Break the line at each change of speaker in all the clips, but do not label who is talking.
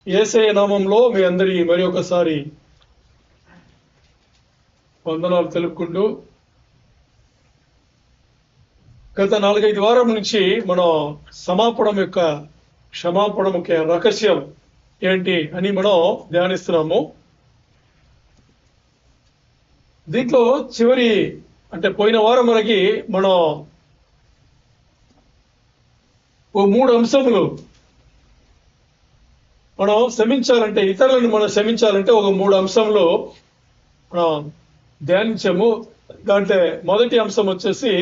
యేసయ్య నామంలో మీ అందరి మరి ఒకసారి వందనాలు తెలుపుకుంటూ, గత 4-5 వారం నుంచి మనం క్షమాపణం యొక్క రహస్యం ఏంటి అని మనం ధ్యానిస్తున్నాము. దీంట్లో చివరి అంటే పోయిన వారం వరకు మనం 3 అంశములు మనం క్షమించాలంటే, ఇతరులను మనం క్షమించాలంటే 3 అంశంలో మనం ధ్యానించాము. దాంట్లో మొదటి అంశం వచ్చేసి,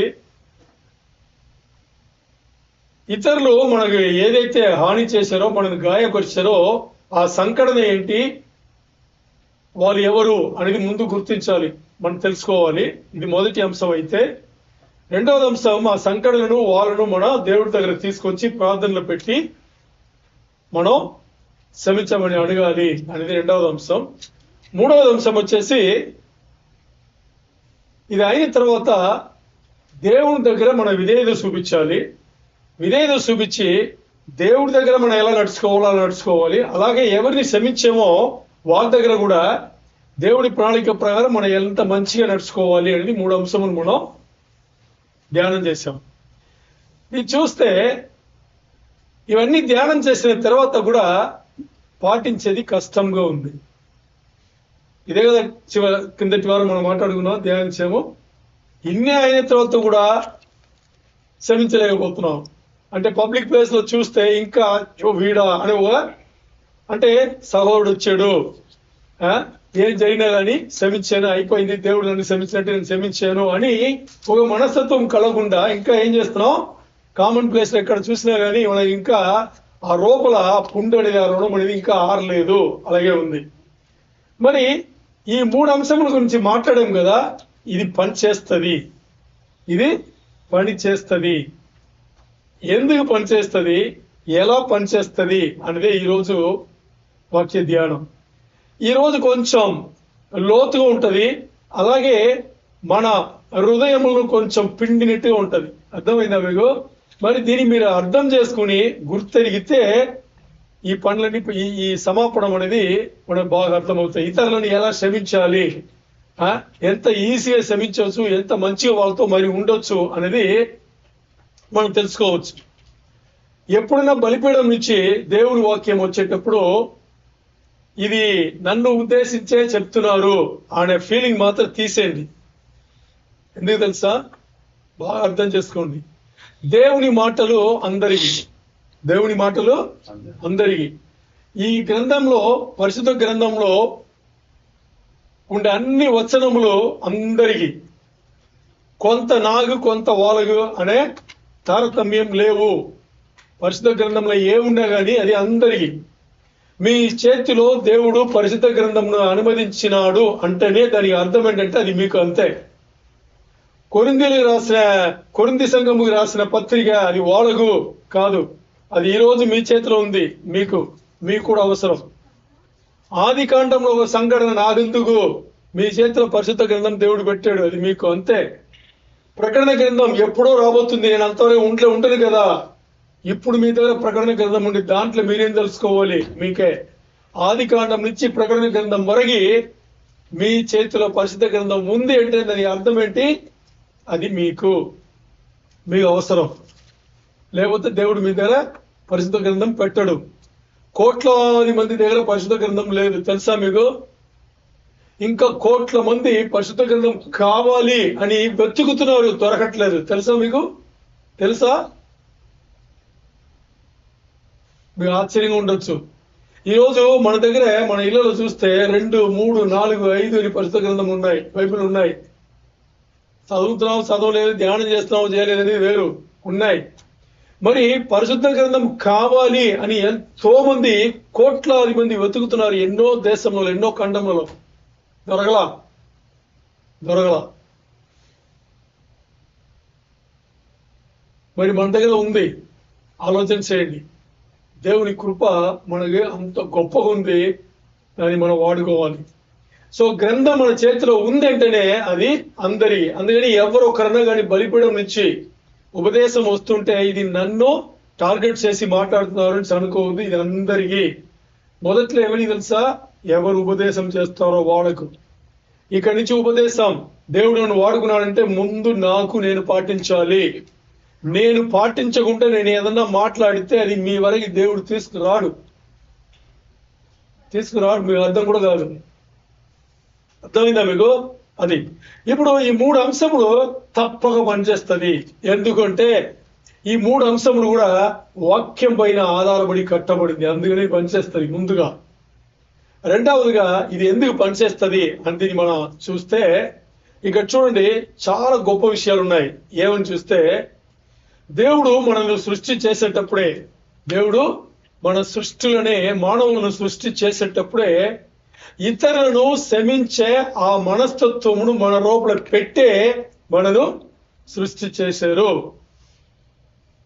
ఇతరులు మనకు ఏదైతే హాని చేశారో, మనల్ని గాయపరిచారో ఆ సంఘటన ఏంటి, వాళ్ళు ఎవరు అనేది ముందు గుర్తించాలి, మనం తెలుసుకోవాలి. ఇది మొదటి అంశం అయితే, రెండవది అంశం ఆ సంఘటనను వాళ్ళను మన దేవుడి దగ్గర తీసుకొచ్చి ప్రార్థనలు పెట్టి మనం క్షమించమని అడగాలి అనేది రెండవది అంశం. మూడవది అంశం వచ్చేసి, ఇది అయిన తర్వాత దేవుని దగ్గర మన విధేయత చూపించాలి. విధేయత చూపించి దేవుడి దగ్గర మనం ఎలా నడుచుకోవాలి. అలాగే ఎవరిని క్షమించామో వాళ్ళ దగ్గర కూడా దేవుడి ప్రణాళిక ప్రకారం మనం ఎంత మంచిగా నడుచుకోవాలి అనేది 3 అంశములు మనం ధ్యానం చేశాం. ఇది చూస్తే ఇవన్నీ ధ్యానం చేసిన తర్వాత కూడా పాటించేది కష్టంగా ఉంది. ఇదే కదా కిందటి వారం మనం మాట్లాడుకున్నాం, ధ్యానించాము. ఇన్ని అయిన తర్వాత కూడా క్షమించలేకపోతున్నాం. అంటే పబ్లిక్ ప్లేస్ లో చూస్తే ఇంకా వీడా అని అంటే సహోదరుడు వచ్చాడు, ఏం జరిగినా కానీ క్షమించాను, అయిపోయింది, దేవుడు నన్ను క్షమించినట్టు నేను క్షమించాను అని ఒక మనస్తత్వం కలగకుండా ఇంకా ఏం చేస్తున్నాం, కామన్ ప్లేస్ లో ఎక్కడ చూసినా కానీ మనకి ఇంకా ఆ లోపల పుండు అనేది, ఆ రుణం అనేది ఇంకా ఆరలేదు, అలాగే ఉంది. మరి ఈ 3 అంశముల గురించి మాట్లాడాం కదా. ఇది పనిచేస్తుంది. ఎందుకు పనిచేస్తుంది, ఎలా పనిచేస్తుంది అనేది ఈరోజు వాక్య ధ్యానం. ఈరోజు కొంచెం లోతుగా ఉంటుంది, అలాగే మన హృదయములను కొంచెం పిండినట్టుగా ఉంటుంది. అర్థమైందా మీకు? మరి దీన్ని మీరు అర్థం చేసుకుని గుర్తెరిగితే ఈ పనులని, ఈ సమాపనం అనేది మనకు బాగా అర్థమవుతాయి. ఇతరులను ఎలా క్షమించాలి, ఎంత ఈజీగా క్షమించవచ్చు, ఎంత మంచిగా వాళ్ళతో మరి ఉండొచ్చు అనేది మనం తెలుసుకోవచ్చు. ఎప్పుడైనా బలిపీఠం నుంచి దేవుని వాక్యం వచ్చేటప్పుడు ఇది నన్ను ఉద్దేశించే చెప్తున్నారు అనే ఫీలింగ్ మాత్రం తీసేయండి. ఎందుకు తెలుసా? బాగా అర్థం చేసుకోండి. దేవుని మాటలు అందరికీ. ఈ గ్రంథంలో, పరిశుద్ధ గ్రంథంలో ఉండే అన్ని వచనములు అందరికీ. కొంత నాగు కొంత వాళ్ళగు అనే తారతమ్యం లేవు. పరిశుద్ధ గ్రంథంలో ఏమున్నా కానీ అది అందరికీ. మీ చేతిలో దేవుడు పరిశుద్ధ గ్రంథంను అనుమతించినాడు అంటేనే దానికి అర్థం ఏంటంటే అది మీకు అంతే. కొరింథీ సంఘముకి రాసిన పత్రిక అది వాళ్ళకు కాదు, అది ఈరోజు మీ చేతిలో ఉంది. మీకు కూడా అవసరం. ఆది కాండంలో ఒక సంఘటన నాకెందుకు, మీ చేతిలో పరిశుద్ధ గ్రంథం దేవుడు పెట్టాడు, అది మీకు అంతే. ప్రకటన గ్రంథం ఎప్పుడో రాబోతుంది, నేను అంతవరకు ఉంటుంది కదా. ఇప్పుడు మీ దగ్గర ప్రకటన గ్రంథం ఉంది, దాంట్లో మీరేం తెలుసుకోవాలి, మీకే. ఆది కాండం నుంచి ప్రకటన గ్రంథం వరకు మీ చేతిలో పరిశుద్ధ గ్రంథం ఉంది అంటే దాని అర్థం ఏంటి, అది మీకు అవసరం. లేకపోతే దేవుడు మీ దగ్గర పరిశుద్ధ గ్రంథం పెట్టడు. కోట్లాది మంది దగ్గర పరిశుద్ధ గ్రంథం లేదు, తెలుసా మీకు? ఇంకా కోట్ల మంది పరిశుద్ధ గ్రంథం కావాలి అని వెతుకుతున్నారు, దొరకట్లేదు. తెలుసా మీకు? మీకు ఆశ్చర్యంగా ఉండొచ్చు. ఈరోజు మన దగ్గర, మన ఇళ్లలో చూస్తే 2, 3, 4, 5 అని పరిశుద్ధ గ్రంథం ఉన్నాయి, బైబిల్ ఉన్నాయి. చదవలేదు, ధ్యానం చేస్తున్నాం, చేయలేదు అనేది వేరు, ఉన్నాయి. మరి పరిశుద్ధ గ్రంథం కావాలి అని ఎంతో మంది, కోట్లాది మంది వెతుకుతున్నారు ఎన్నో దేశంలో, ఎన్నో ఖండములలో. దొరకలా. మరి మన దగ్గర ఉంది, ఆలోచన చేయండి. దేవుని కృప మనకి అంత గొప్పగా ఉంది, దాన్ని మనం వాడుకోవాలి. సో గ్రంథం మన చేతిలో ఉందంటేనే అది అందరి. అందుకని ఎవరు ఒకరన్నా కానీ బలిపీఠం నుంచి ఉపదేశం వస్తుంటే ఇది నన్ను టార్గెట్ చేసి మాట్లాడుతున్నారు అని అనుకోవద్దు, ఇది అందరికీ. మొదట్లో ఏమని తెలుసా? ఎవరు ఉపదేశం చేస్తారో వాళ్ళకు. ఇక్కడి నుంచి ఉపదేశం దేవుడు నన్ను వాడుకున్నాడంటే ముందు నేను పాటించాలి. నేను పాటించకుండా నేను ఏదన్నా మాట్లాడితే అది మీ వరకు దేవుడు తీసుకురాడు. మీకు అర్థం కూడా కాదు. అర్థమైందా మీకు? అది ఇప్పుడు ఈ 3 అంశములు తప్పక పనిచేస్తుంది. ఎందుకంటే ఈ 3 అంశములు కూడా వాక్యం పైన ఆధారపడి కట్టబడింది, అందుకని పనిచేస్తుంది. ముందుగా రెండవదిగా ఇది ఎందుకు పనిచేస్తుంది అంటే మనం చూస్తే ఇక్కడ చూడండి, చాలా గొప్ప విషయాలు ఉన్నాయి. ఏమని చూస్తే, దేవుడు మనల్ని సృష్టి చేసేటప్పుడే, దేవుడు మన సృష్టిలోనే మానవులను సృష్టి చేసేటప్పుడే ఇతరులను క్షమించే ఆ మనస్తత్వమును మన లోపల పెట్టే మనను సృష్టి చేశారు.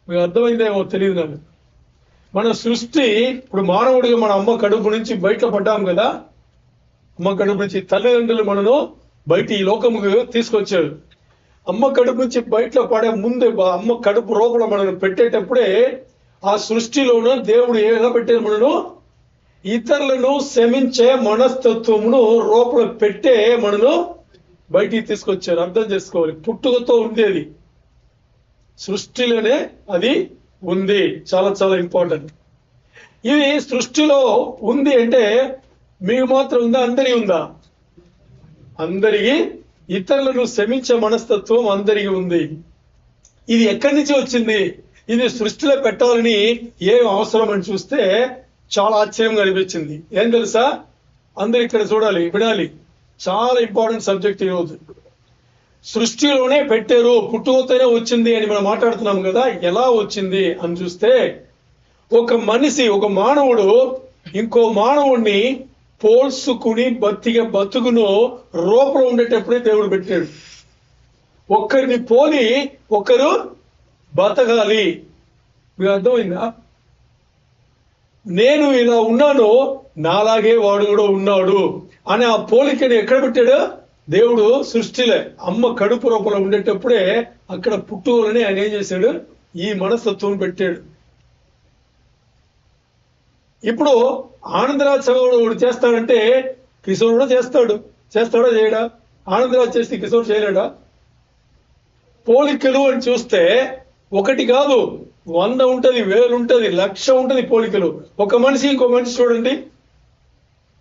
మీకు అర్థమైందేమో తెలియదు నాకు. మన సృష్టి ఇప్పుడు మానవుడిగా మన అమ్మ కడుపు నుంచి బయట పడ్డాం కదా. అమ్మ కడుపు నుంచి తల్లిదండ్రులు మనను బయట ఈ లోకముకు తీసుకొచ్చారు. అమ్మ కడుపు నుంచి బయట పడే ముందే అమ్మ కడుపు లోపల మనను పెట్టేటప్పుడే ఆ సృష్టిలోనూ దేవుడు ఏగా పెట్టారు, మనను ఇతరులను క్షమించే మనస్తత్వమును లోపల పెట్టే మనను బయటికి తీసుకొచ్చారు. అర్థం చేసుకోవాలి. పుట్టుకతో ఉండేది సృష్టిలోనే అది ఉంది. చాలా చాలా ఇంపార్టెంట్. ఇది సృష్టిలో ఉంది అంటే మీకు మాత్రం ఉందా? అందరికీ ఉందా? అందరికీ. ఇతరులను క్షమించే మనస్తత్వం అందరికీ ఉంది. ఇది ఎక్కడి నుంచి వచ్చింది? ఇది సృష్టిలో పెట్టాలని ఏం అవసరం అని చూస్తే చాలా ఆశ్చర్యంగా అనిపించింది. ఏం తెలుసా? అందరు ఇక్కడ చూడాలి, వినాలి. చాలా ఇంపార్టెంట్ సబ్జెక్ట్ ఈరోజు. సృష్టిలోనే పెట్టారు, పుట్టుకతోనే వచ్చింది అని మనం మాట్లాడుతున్నాం కదా. ఎలా వచ్చింది అని చూస్తే, ఒక మనిషి, ఒక మానవుడు ఇంకో మానవుడిని పోల్చుకుని బతుకును రూపంలో ఉండేటప్పుడే దేవుడు పెట్టాడు. ఒక్కరిని పోలి ఒకరు బతకాలి. మీకు అర్థమైందా? నేను ఇలా ఉన్నాను, నాలాగే వాడు కూడా ఉన్నాడు అని ఆ పోలికని ఎక్కడ పెట్టాడు? దేవుడు సృష్టిలే అమ్మ కడుపు రూపంలో ఉండేటప్పుడే అక్కడ పుట్టుకలని ఆయన ఏం చేశాడు? ఈ మనస్తత్వం పెట్టాడు. ఇప్పుడు ఆనందరాజ్ చదవడు చేస్తాడంటే కిషోర్ కూడా చేస్తాడా చేయడా? ఆనందరాజ్ చేస్తే కిషోర్ చేయలేడా? పోలికలు అని చూస్తే ఒకటి కాదు, 100 ఉంటది, 1000 ఉంటది, 1,00,000 ఉంటది పోలికలు. ఒక మనిషి ఇంకో మనిషి చూడండి,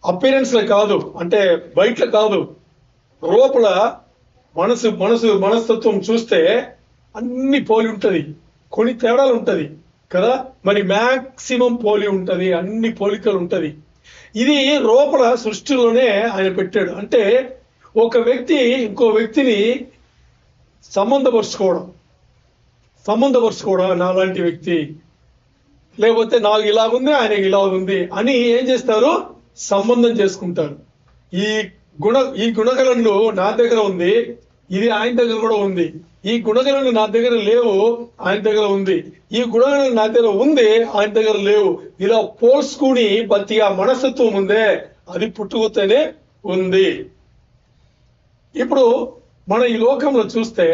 అపీరెన్స్ లో కాదు, అంటే బయట కాదు, లోపల మనస్తత్వం చూస్తే అన్ని పోలి ఉంటది, కొన్ని తేడాలు ఉంటది కదా. మరి మ్యాక్సిమం పోలి ఉంటది, అన్ని పోలికలు ఉంటది. ఇది లోపల సృష్టిలోనే ఆయన పెట్టాడు. అంటే ఒక వ్యక్తి ఇంకో వ్యక్తిని సంబంధపరుచుకోవడం, నాలాంటి వ్యక్తి, లేకపోతే నాకు ఇలాగుంది ఆయనకి ఇలాగుంది అని ఏం చేస్తారు? సంబంధం చేసుకుంటారు. ఈ గుణగణలు నా దగ్గర ఉంది, ఇది ఆయన దగ్గర కూడా ఉంది. ఈ గుణగణలు నా దగ్గర లేవు, ఆయన దగ్గర ఉంది. ఈ గుణగణలు నా దగ్గర ఉంది, ఆయన దగ్గర లేవు. ఇలా పోల్చుకుని బతిగా మనస్తత్వం ఉందే, అది పుట్టుకతోనే ఉంది. ఇప్పుడు మన ఈ లోకంలో చూస్తే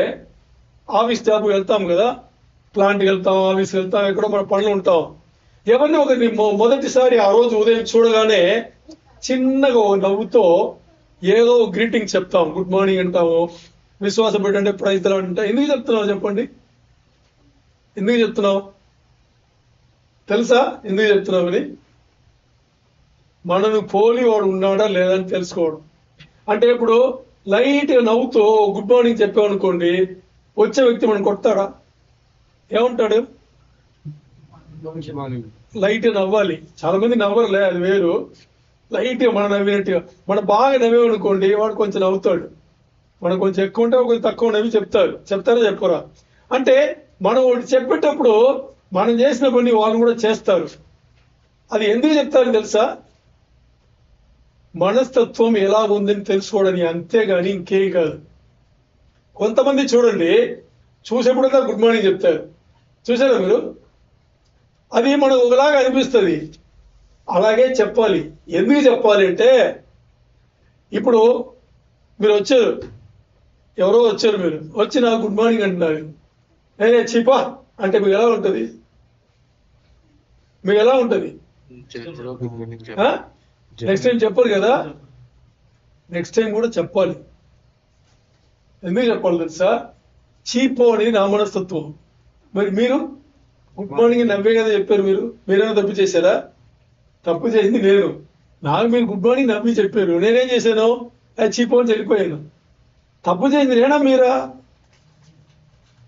ఆఫీస్ జాబ్ వెళ్తాం కదా, ప్లాంట్కి వెళ్తాం, ఆఫీస్కి వెళ్తాం, ఎక్కడో మన పనులు ఉంటాం. ఎవరిని ఒకరిని మొదటిసారి ఆ రోజు ఉదయం చూడగానే చిన్నగా నవ్వుతో ఏదో గ్రీటింగ్ చెప్తాం, గుడ్ మార్నింగ్ అంటాము, విశ్వాసం పెట్టండి, ప్రైజ్ ది లార్డ్ అంటే. ఎందుకు చెప్తున్నావు చెప్పండి? ఎందుకు చెప్తున్నావు తెలుసా? ఎందుకు చెప్తున్నావు అని? మనను పోలి వాడు ఉన్నాడా లేదా అని తెలుసుకోవడం. అంటే ఇప్పుడు లైట్ గా నవ్వుతూ గుడ్ మార్నింగ్ చెప్పామనుకోండి, వచ్చే వ్యక్తి మనం కొడతాడా? ఏమంటాడు? లైట్ నవ్వాలి. చాలా మంది నవ్వరులే, అది వేరు. లైట్ గా మనం నవ్వినట్టుగా, మనం బాగా నవ్వేమనుకోండి, వాడు కొంచెం నవ్వుతాడు. మనం కొంచెం ఎక్కువ ఉంటే కొంచెం తక్కువ నవ్వి చెప్తారా చెప్పరా? అంటే మనం ఒకటి చెప్పేటప్పుడు మనం చేసిన పని వాళ్ళు కూడా చేస్తారు. అది ఎందుకు చెప్తారని తెలుసా? మనస్తత్వం ఎలా ఉందని తెలుసుకోవడానికి, అంతేగాని ఇంకేం కాదు. కొంతమంది చూడండి, చూసేప్పుడల్లా గుడ్ మార్నింగ్ చెప్తారు. చూసారా మీరు? అది మనకు ఒకలాగా అనిపిస్తుంది. అలాగే చెప్పాలి. ఎందుకు చెప్పాలి అంటే, ఇప్పుడు మీరు వచ్చారు, ఎవరో వచ్చారు, మీరు వచ్చి నాకు గుడ్ మార్నింగ్ అంటున్నారు, నేనే చీపా అంటే మీకు ఎలా ఉంటుంది? నెక్స్ట్ టైం చెప్పరు కదా, నెక్స్ట్ టైం కూడా చెప్పాలి. ఎందుకు చెప్పాలి తెలుసా? చీపో అనేది నా మనస్తత్వం. మరి మీరు గుడ్ మార్నింగ్ నవ్వే కదా చెప్పారు. మీరేమైనా తప్పు చేశారా? తప్పు చేసింది నేను. నాకు మీరు గుడ్ మార్నింగ్ నవ్వి చెప్పారు, నేనేం చేశాను? అది చీపో అని వెళ్ళిపోయాను. తప్పు చేసింది నేనా మీరా?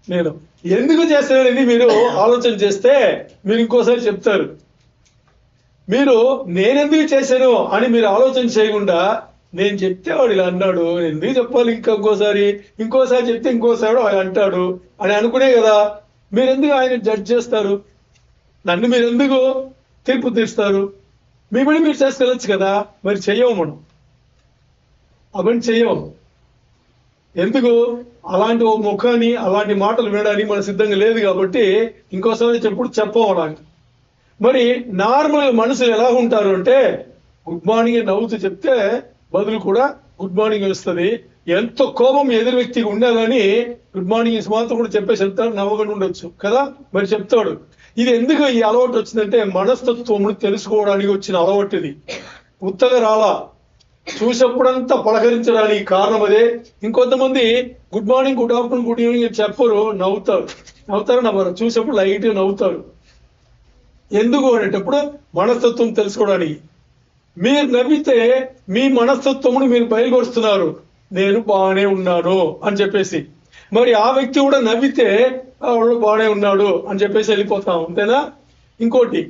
నేను. ఎందుకు చేస్తాననేది మీరు ఆలోచన చేస్తే మీరు ఇంకోసారి చెప్తారు. మీరు నేనెందుకు చేశాను అని మీరు ఆలోచన చేయకుండా నేను చెప్తే వాడు ఇలా అన్నాడు, నేను ఎందుకు చెప్పాలి ఇంకోసారి చెప్తే ఇంకోసారి ఆయన అంటాడు అని అనుకునే కదా. మీరెందుకు ఆయన జడ్జ్ చేస్తారు? నన్ను మీరెందుకు తీర్పు తీస్తారు? మీ పని మీరు చేసుకెళ్ళచ్చు కదా. మరి చెయ్యము మనం, అవన్నీ చెయ్యం. ఎందుకు? అలాంటి ఓ ముఖాన్ని అలాంటి మాటలు వినడానికి మన సిద్ధంగా లేదు కాబట్టి ఇంకోసారి చెప్పుడు చెప్పం అలాగా. మరి నార్మల్ మనుషులు ఎలా ఉంటారు అంటే గుడ్ మార్నింగ్ నవ్వుతూ చెప్తే బదులు కూడా గుడ్ మార్నింగ్ వస్తుంది. ఎంతో కోపం ఎదురు వ్యక్తికి ఉన్నా కానీ గుడ్ మార్నింగ్ మాత్రం కూడా చెప్పేసి వెళ్తాడు, నవ్వకుండా ఉండొచ్చు కదా. మరి చెప్తాడు. ఇది ఎందుకు ఈ అలవాటు వచ్చిందంటే మనస్తత్వం తెలుసుకోవడానికి వచ్చిన అలవాటు. ఇది ఉత్తగా రాలా, చూసేప్పుడంతా పలకరించడానికి కారణం అదే. ఇంకొంతమంది good morning, good afternoon, good evening చెప్పరు, నవ్వుతారు, చూసేప్పుడు లైట్ గా నవ్వుతారు. ఎందుకు అనేటప్పుడు మనస్తత్వం తెలుసుకోవడానికి. మీరు నవ్వితే మీ మనస్తత్వమును మీరు బయలుపరుస్తున్నారు, నేను బాగానే ఉన్నాను అని చెప్పేసి. మరి ఆ వ్యక్తి కూడా నవ్వితే వాడు బాగానే ఉన్నాడు అని చెప్పేసి వెళ్ళిపోతాం, అంతేనా? ఇంకోటి,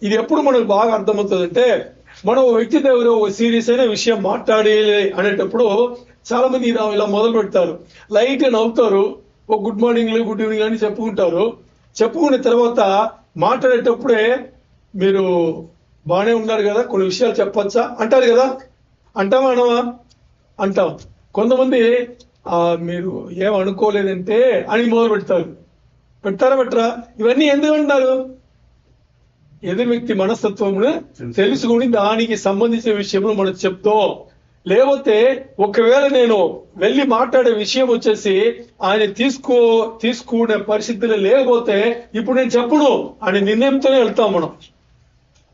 ఇది ఎప్పుడు మనకు బాగా అర్థమవుతుందంటే మనం ఒక వ్యక్తి దగ్గర ఒక సీరియస్ అయిన విషయం మాట్లాడాలి అనేటప్పుడు చాలా మంది ఇలా మొదలు పెడతారు, లైట్ గా నవ్వుతారు, ఒక గుడ్ మార్నింగ్ గుడ్ ఈవినింగ్ అని చెప్పుకుంటారు. చెప్పుకున్న తర్వాత మాట్లాడేటప్పుడే మీరు బాగానే ఉన్నారు కదా, కొన్ని విషయాలు చెప్పచ్చా అంటారు కదా. అంటామా అనవా? అంటాం. కొంతమంది మీరు ఏం అనుకోలేదంటే అని మొదలు పెట్టరా? ఇవన్నీ ఎందుకు అంటారు? ఎదురు వ్యక్తి మనస్తత్వమును తెలుసుకుని దానికి సంబంధించిన విషయంలో మనం చెప్తాం. లేకపోతే ఒకవేళ నేను వెళ్ళి మాట్లాడే విషయం వచ్చేసి ఆయన తీసుకునే పరిస్థితులు లేకపోతే ఇప్పుడు నేను చెప్పును అని నిర్ణయంతోనే వెళ్తాం. మనం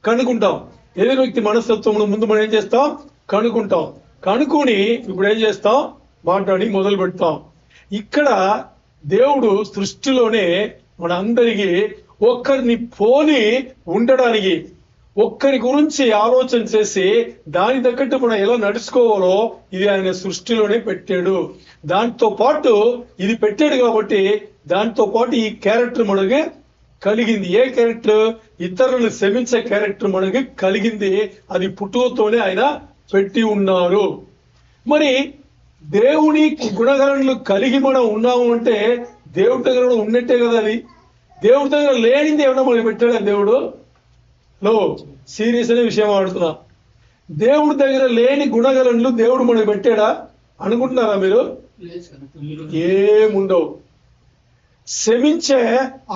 కనుక్కుంటాం. ఎదురు వ్యక్తి మనస్తత్వమును ముందు మనం ఏం చేస్తాం? కనుక్కొని ఇప్పుడు ఏం చేస్తాం? మాట్లాడి మొదలు పెడతాం. ఇక్కడ దేవుడు సృష్టిలోనే మన అందరికీ ఒక్కరిని పోలి ఉండడానికి, ఒక్కరి గురించి ఆలోచన చేసి దాని తగ్గట్టు మనం ఎలా నడుచుకోవాలో ఇది ఆయన సృష్టిలోనే పెట్టాడు. దాంతో పాటు ఇది పెట్టాడు కాబట్టి దాంతో పాటు ఈ క్యారెక్టర్ మనకి కలిగింది. ఏ క్యారెక్టర్? ఇతరులను క్షమించే క్యారెక్టర్ మనకి కలిగింది. అది పుట్టుకతోనే ఆయన పెట్టి ఉన్నారు. మరి దేవుని గుణగణాలు కలిగి మనం ఉన్నాము అంటే దేవుడి దగ్గర ఉన్నట్టే కదా. అది దేవుడి దగ్గర లేనిది ఏమన్నా మనకి పెట్టాడా దేవుడు? సీరియస్ అనే విషయం ఆడుతున్నా. దేవుడి దగ్గర లేని గుణగణాలు దేవుడు మనకి పెట్టాడా అనుకుంటున్నారా మీరు? ఏముండవు. క్షమించే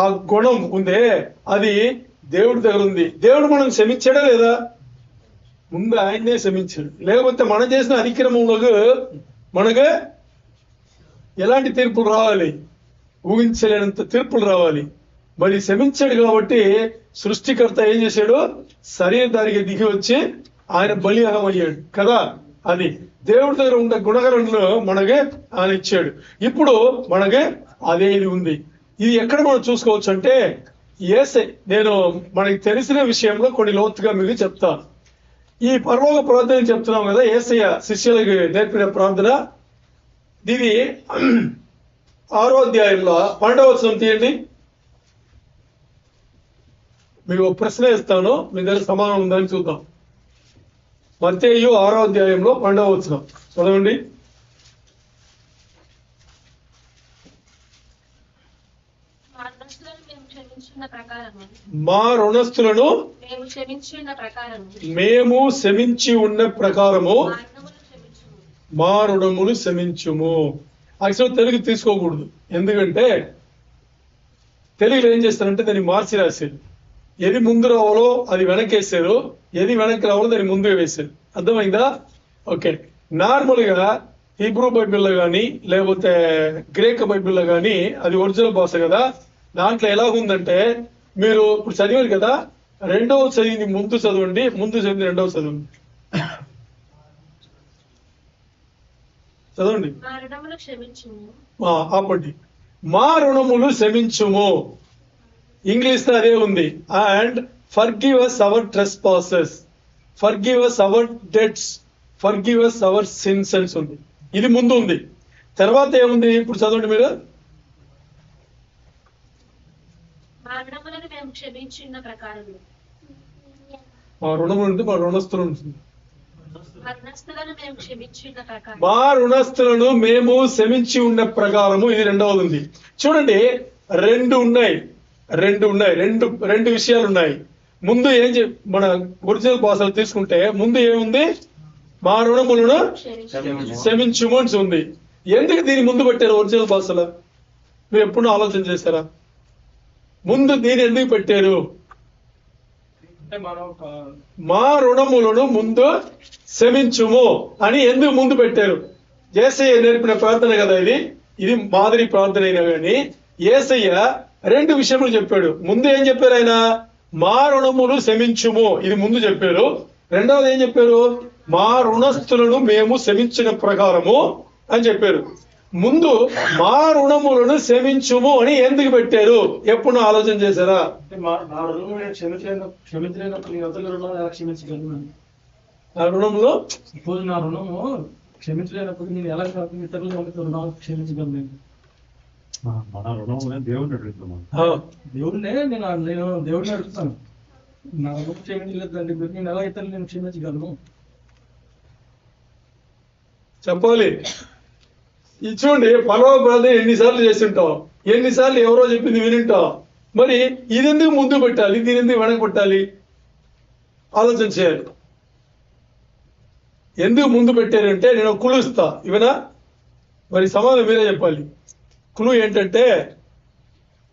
ఆ గుణం ఉందే అది దేవుడి దగ్గర ఉంది. దేవుడు మనం క్షమించాడా లేదా? ముందు ఆయన్నే క్షమించాడు. లేకపోతే మనం చేసిన అతిక్రమంలోకి మనకు ఎలాంటి తీర్పులు రావాలి? ఊహించలేనంత తీర్పులు రావాలి. మరి క్షమించాడు కాబట్టి సృష్టికర్త ఏం చేశాడు? శరీరధారికి దిగి వచ్చి ఆయన బలియాగం అయ్యాడు కదా. అది దేవుడి దగ్గర ఉండే గుణగణంలో మనకి ఆయన ఇచ్చాడు. ఇప్పుడు మనకి అదే ఇది ఉంది. ఇది ఎక్కడ మనం చూసుకోవచ్చు అంటే నేను మనకి తెలిసిన విషయంలో కొన్ని లోతుగా మీకు చెప్తాను. ఈ పరలోక ప్రార్థన చెప్తున్నాం కదా, యేసయ్య శిష్యులకి నేర్పిన ప్రార్థన. ఇది 6వ అధ్యాయంలో 12వ వచనం తీయండి. మీకు ఒక ప్రశ్న ఇస్తాను, మీ దగ్గర సమానం ఉందని చూద్దాం. మత్తయి 6వ అధ్యాయంలో 12వ వచనం చదవండి. మా రుణస్థులను మేము క్షమించి ఉన్న ప్రకారము మా రుణములు క్షమించుము. యాక్చువల్ తెలుగు తీసుకోకూడదు, ఎందుకంటే తెలుగులో ఏం చేస్తారంటే దాన్ని మార్చి రాశారు. ఏది ముందు రావాలో అది వెనకేసారు, ఏది వెనక్కి రావాలో దాన్ని ముందుగా వేశారు. అర్థమైందా? ఓకే. నార్మల్ గా హీబ్రూ బైబిల్లో కానీ లేకపోతే గ్రీక్ బైబిల్లో కానీ అది ఒరిజినల్ భాష కదా. దాంట్లో ఎలా ఉందంటే మీరు ఇప్పుడు చదివారు కదా, రెండవ చదివింది ముందు చదవండి, ముందు చదివింది రెండవ చదవండి. చదవండి. ఆపండి. మా రుణములు క్షమించుము. ఇంగ్లీష్ లో అదే ఉంది. And forgive us our trespasses, forgive us our debts, forgive us our sins అని ఉంది. ఇది ముందు ఉంది. తర్వాత ఏముంది ఇప్పుడు చదవండి మీరు. మా రుణములు అంటే మా రుణస్తులు ఉంటుంది. మా రుణస్తులను మేము క్షమించి ఉన్న ప్రకారము, ఇది రెండవది ఉంది. చూడండి, రెండు విషయాలు ఉన్నాయి. ముందు మన ఒరిజినల్ భాషలు తీసుకుంటే ముందు ఏముంది? మా రుణములను క్షమించుము అని ఉంది. ఎందుకు దీన్ని ముందు పెట్టారు ఒరిజినల్ భాషలో? మీరు ఎప్పుడు ఆలోచన చేశారా? ముందు దీన్ని ఎందుకు పెట్టారు? మా రుణములను ముందు క్షమించుము అని ఎందుకు ముందు పెట్టారు? యేసయ్య నేర్పిన ప్రార్థన కదా ఇది మాదిరి ప్రార్థన అయినా కానీ యేసయ్య రెండు విషయములు చెప్పాడు. ముందు ఏం చెప్పారు ఆయన? మా రుణములు క్షమించుము, ఇది ముందు చెప్పారు. రెండవది ఏం చెప్పారు? మా రుణస్తులను మేము క్షమించిన ప్రకారము అని చెప్పారు. ముందు మా రుణములను క్షమించుము అని ఎందుకు పెట్టారు? ఎప్పుడు ఆలోచన చేశారా? నా రుణంలో
నా రుణము క్షమించలేనప్పుడు నేను ఎలా ఇతరులు క్షమించగలను?
మన రుణం దేవుడిని అడుగుతున్నాను.
దేవుడినే నేను దేవుడిని అడుగుతాను. నా రుణం క్షమించలేదండి, నేను ఎలా ఇతరులు నేను క్షమించగలను?
చెప్పాలి. ఇది చూడండి, పరమ ప్రార్థన ఎన్నిసార్లు చేస్తుంటాం, ఎన్నిసార్లు ఎవరో చెప్పింది వినింటాం. మరి ఇది ఎందుకు ముందు పెట్టాలి, దీని ఎందుకు వెనక పెట్టాలి? ఆలోచన చేయాలి. ఎందుకు ముందు పెట్టారంటే నేను క్లూ ఇస్తా, ఇవనా? మరి సమాధానం మీరే చెప్పాలి. క్లూ ఏంటంటే,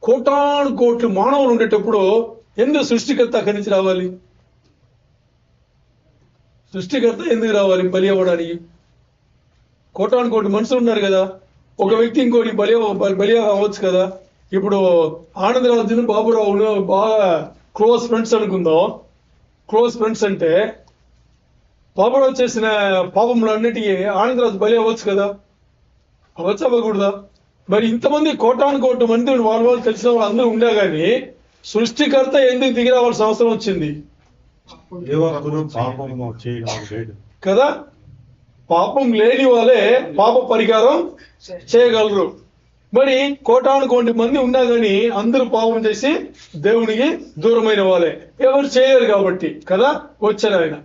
కోటాను కోట్లు మానవులు ఉండేటప్పుడు ఎందుకు సృష్టికర్త అక్కడి నుంచి రావాలి? సృష్టికర్త ఎందుకు రావాలి బలి అవ్వడానికి? కోటాను కోటి మనుషులు ఉన్నారు కదా, ఒక వ్యక్తి ఇంకోటి బలి అవ్వచ్చు కదా. ఇప్పుడు ఆనందరాజును బాబురావును బాగా క్లోజ్ ఫ్రెండ్స్ అనుకుందాం. క్లోజ్ ఫ్రెండ్స్ అంటే బాబురావు చేసిన పాపములన్నిటికీ ఆనందరాజు బలి అవ్వచ్చు కదా, అవ్వచ్చు అవ్వకూడదా? మరి ఇంతమంది కోటాను కోటి మంది వాళ్ళు తెలిసిన వాళ్ళు అందరూ ఉండే కానీ సృష్టికర్త ఎందుకు దిగి రావాల్సిన అవసరం వచ్చింది కదా? పాపం లేని వాళ్ళే పాప పరిహారం చేయగలరు. మరి కోటాను కోటి మంది ఉన్నా కానీ అందరూ పాపం చేసి దేవునికి దూరమైన వాళ్ళే, ఎవరు చేయరు కాబట్టి కదా వచ్చారు ఆయన.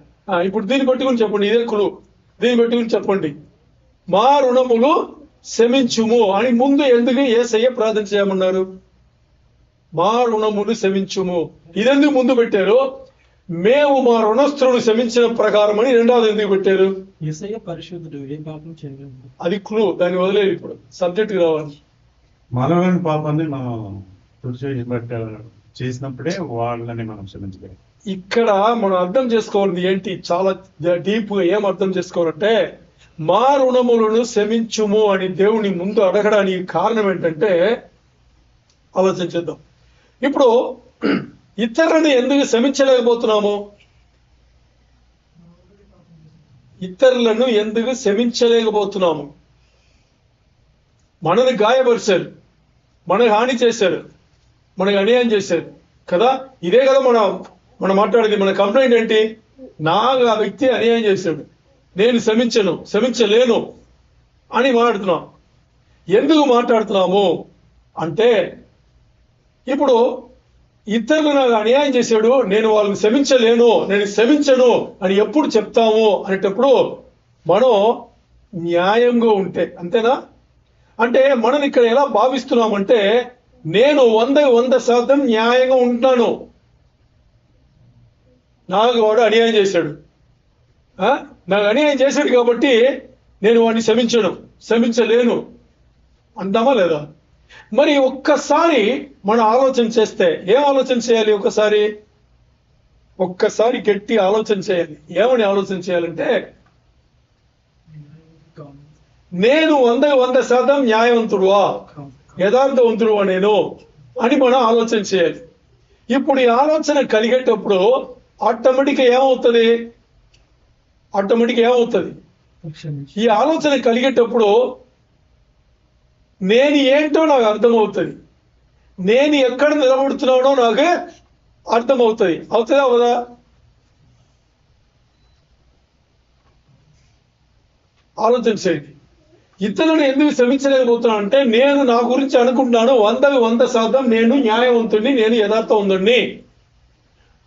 ఇప్పుడు దీన్ని పట్టుకుని చెప్పండి, ఇదే కులు, దీన్ని పట్టుకుని చెప్పండి. మా రుణములు క్షమించుము అని ముందు ఎందుకు యేసయ్య ప్రార్థన చేయమన్నారు? మా రుణములు క్షమించుము ఇదెందుకు ముందు పెట్టారు? మేము మా రుణస్తులను క్షమించిన ప్రకారం అని రెండవది ఎందుకు పెట్టారు?
యేసయ్య పరిశుద్ధుడు, ఏ పాపం చేయలేదు.
అది క్లూ, దాన్ని వదిలేదు. ఇప్పుడు సబ్జెక్ట్ రావాలి.
మనలోని పాపాన్ని మనం చేసినప్పుడే వాళ్ళని మనం క్షమించలేము.
ఇక్కడ మనం అర్థం చేసుకోవాలి ఏంటి, చాలా డీప్ గా ఏం అర్థం చేసుకోవాలంటే, మా రుణములను క్షమించుము అని దేవుని ముందు అడగడానికి కారణం ఏంటంటే, ఆలోచించేద్దాం. ఇప్పుడు ఇతరులను ఎందుకు క్షమించలేకపోతున్నాము? ఇతరులను ఎందుకు క్షమించలేకపోతున్నాము? మనని గాయపరిచారు, మనకు హాని చేశారు, మనకు అన్యాయం చేశారు కదా. ఇదే కదా మనం మాట్లాడేది. మన కంప్లైంట్ ఏంటి? నాకు ఆ వ్యక్తి అన్యాయం చేశాడు, నేను క్షమించలేను అని మాట్లాడుతున్నాం. ఎందుకు మాట్లాడుతున్నాము అంటే, ఇప్పుడు ఇతరులు నాకు అన్యాయం చేశాడు, నేను వాళ్ళని నేను క్షమించను అని ఎప్పుడు చెప్తాము అనేటప్పుడు మనం న్యాయంగా ఉంటే, అంతేనా? అంటే మనం ఇక్కడ ఎలా భావిస్తున్నామంటే, నేను 100% న్యాయంగా ఉంటాను, నాకు వాడు అన్యాయం చేశాడు, నాకు అన్యాయం చేశాడు కాబట్టి నేను వాడిని క్షమించలేను అంటామా లేదా? మరి ఒక్కసారి మనం ఆలోచన చేస్తే, ఏం ఆలోచన చేయాలి? ఒక్కసారి గట్టి ఆలోచన చేయాలి. ఏమని ఆలోచన చేయాలంటే, నేను 100% న్యాయవంతుడువా, యథార్థవంతుడువా నేను అని మనం ఆలోచన చేయాలి. ఇప్పుడు ఈ ఆలోచన కలిగేటప్పుడు ఆటోమేటిక్గా ఏమవుతుంది?
క్షమించి
ఈ ఆలోచన కలిగేటప్పుడు నేను ఏంటో నాకు అర్థమవుతుంది, నేను ఎక్కడ నిలబడుతున్నానో నాకు అర్థమవుతుంది. అవుతుందా అవదా? ఆలోచన చేయండి. ఇతరులను ఎందుకు శ్రమించలేకపోతున్నాను అంటే, నేను నా గురించి అనుకుంటున్నాను 100% నేను న్యాయవంతుడిని, నేను యథార్థవంతుడిని.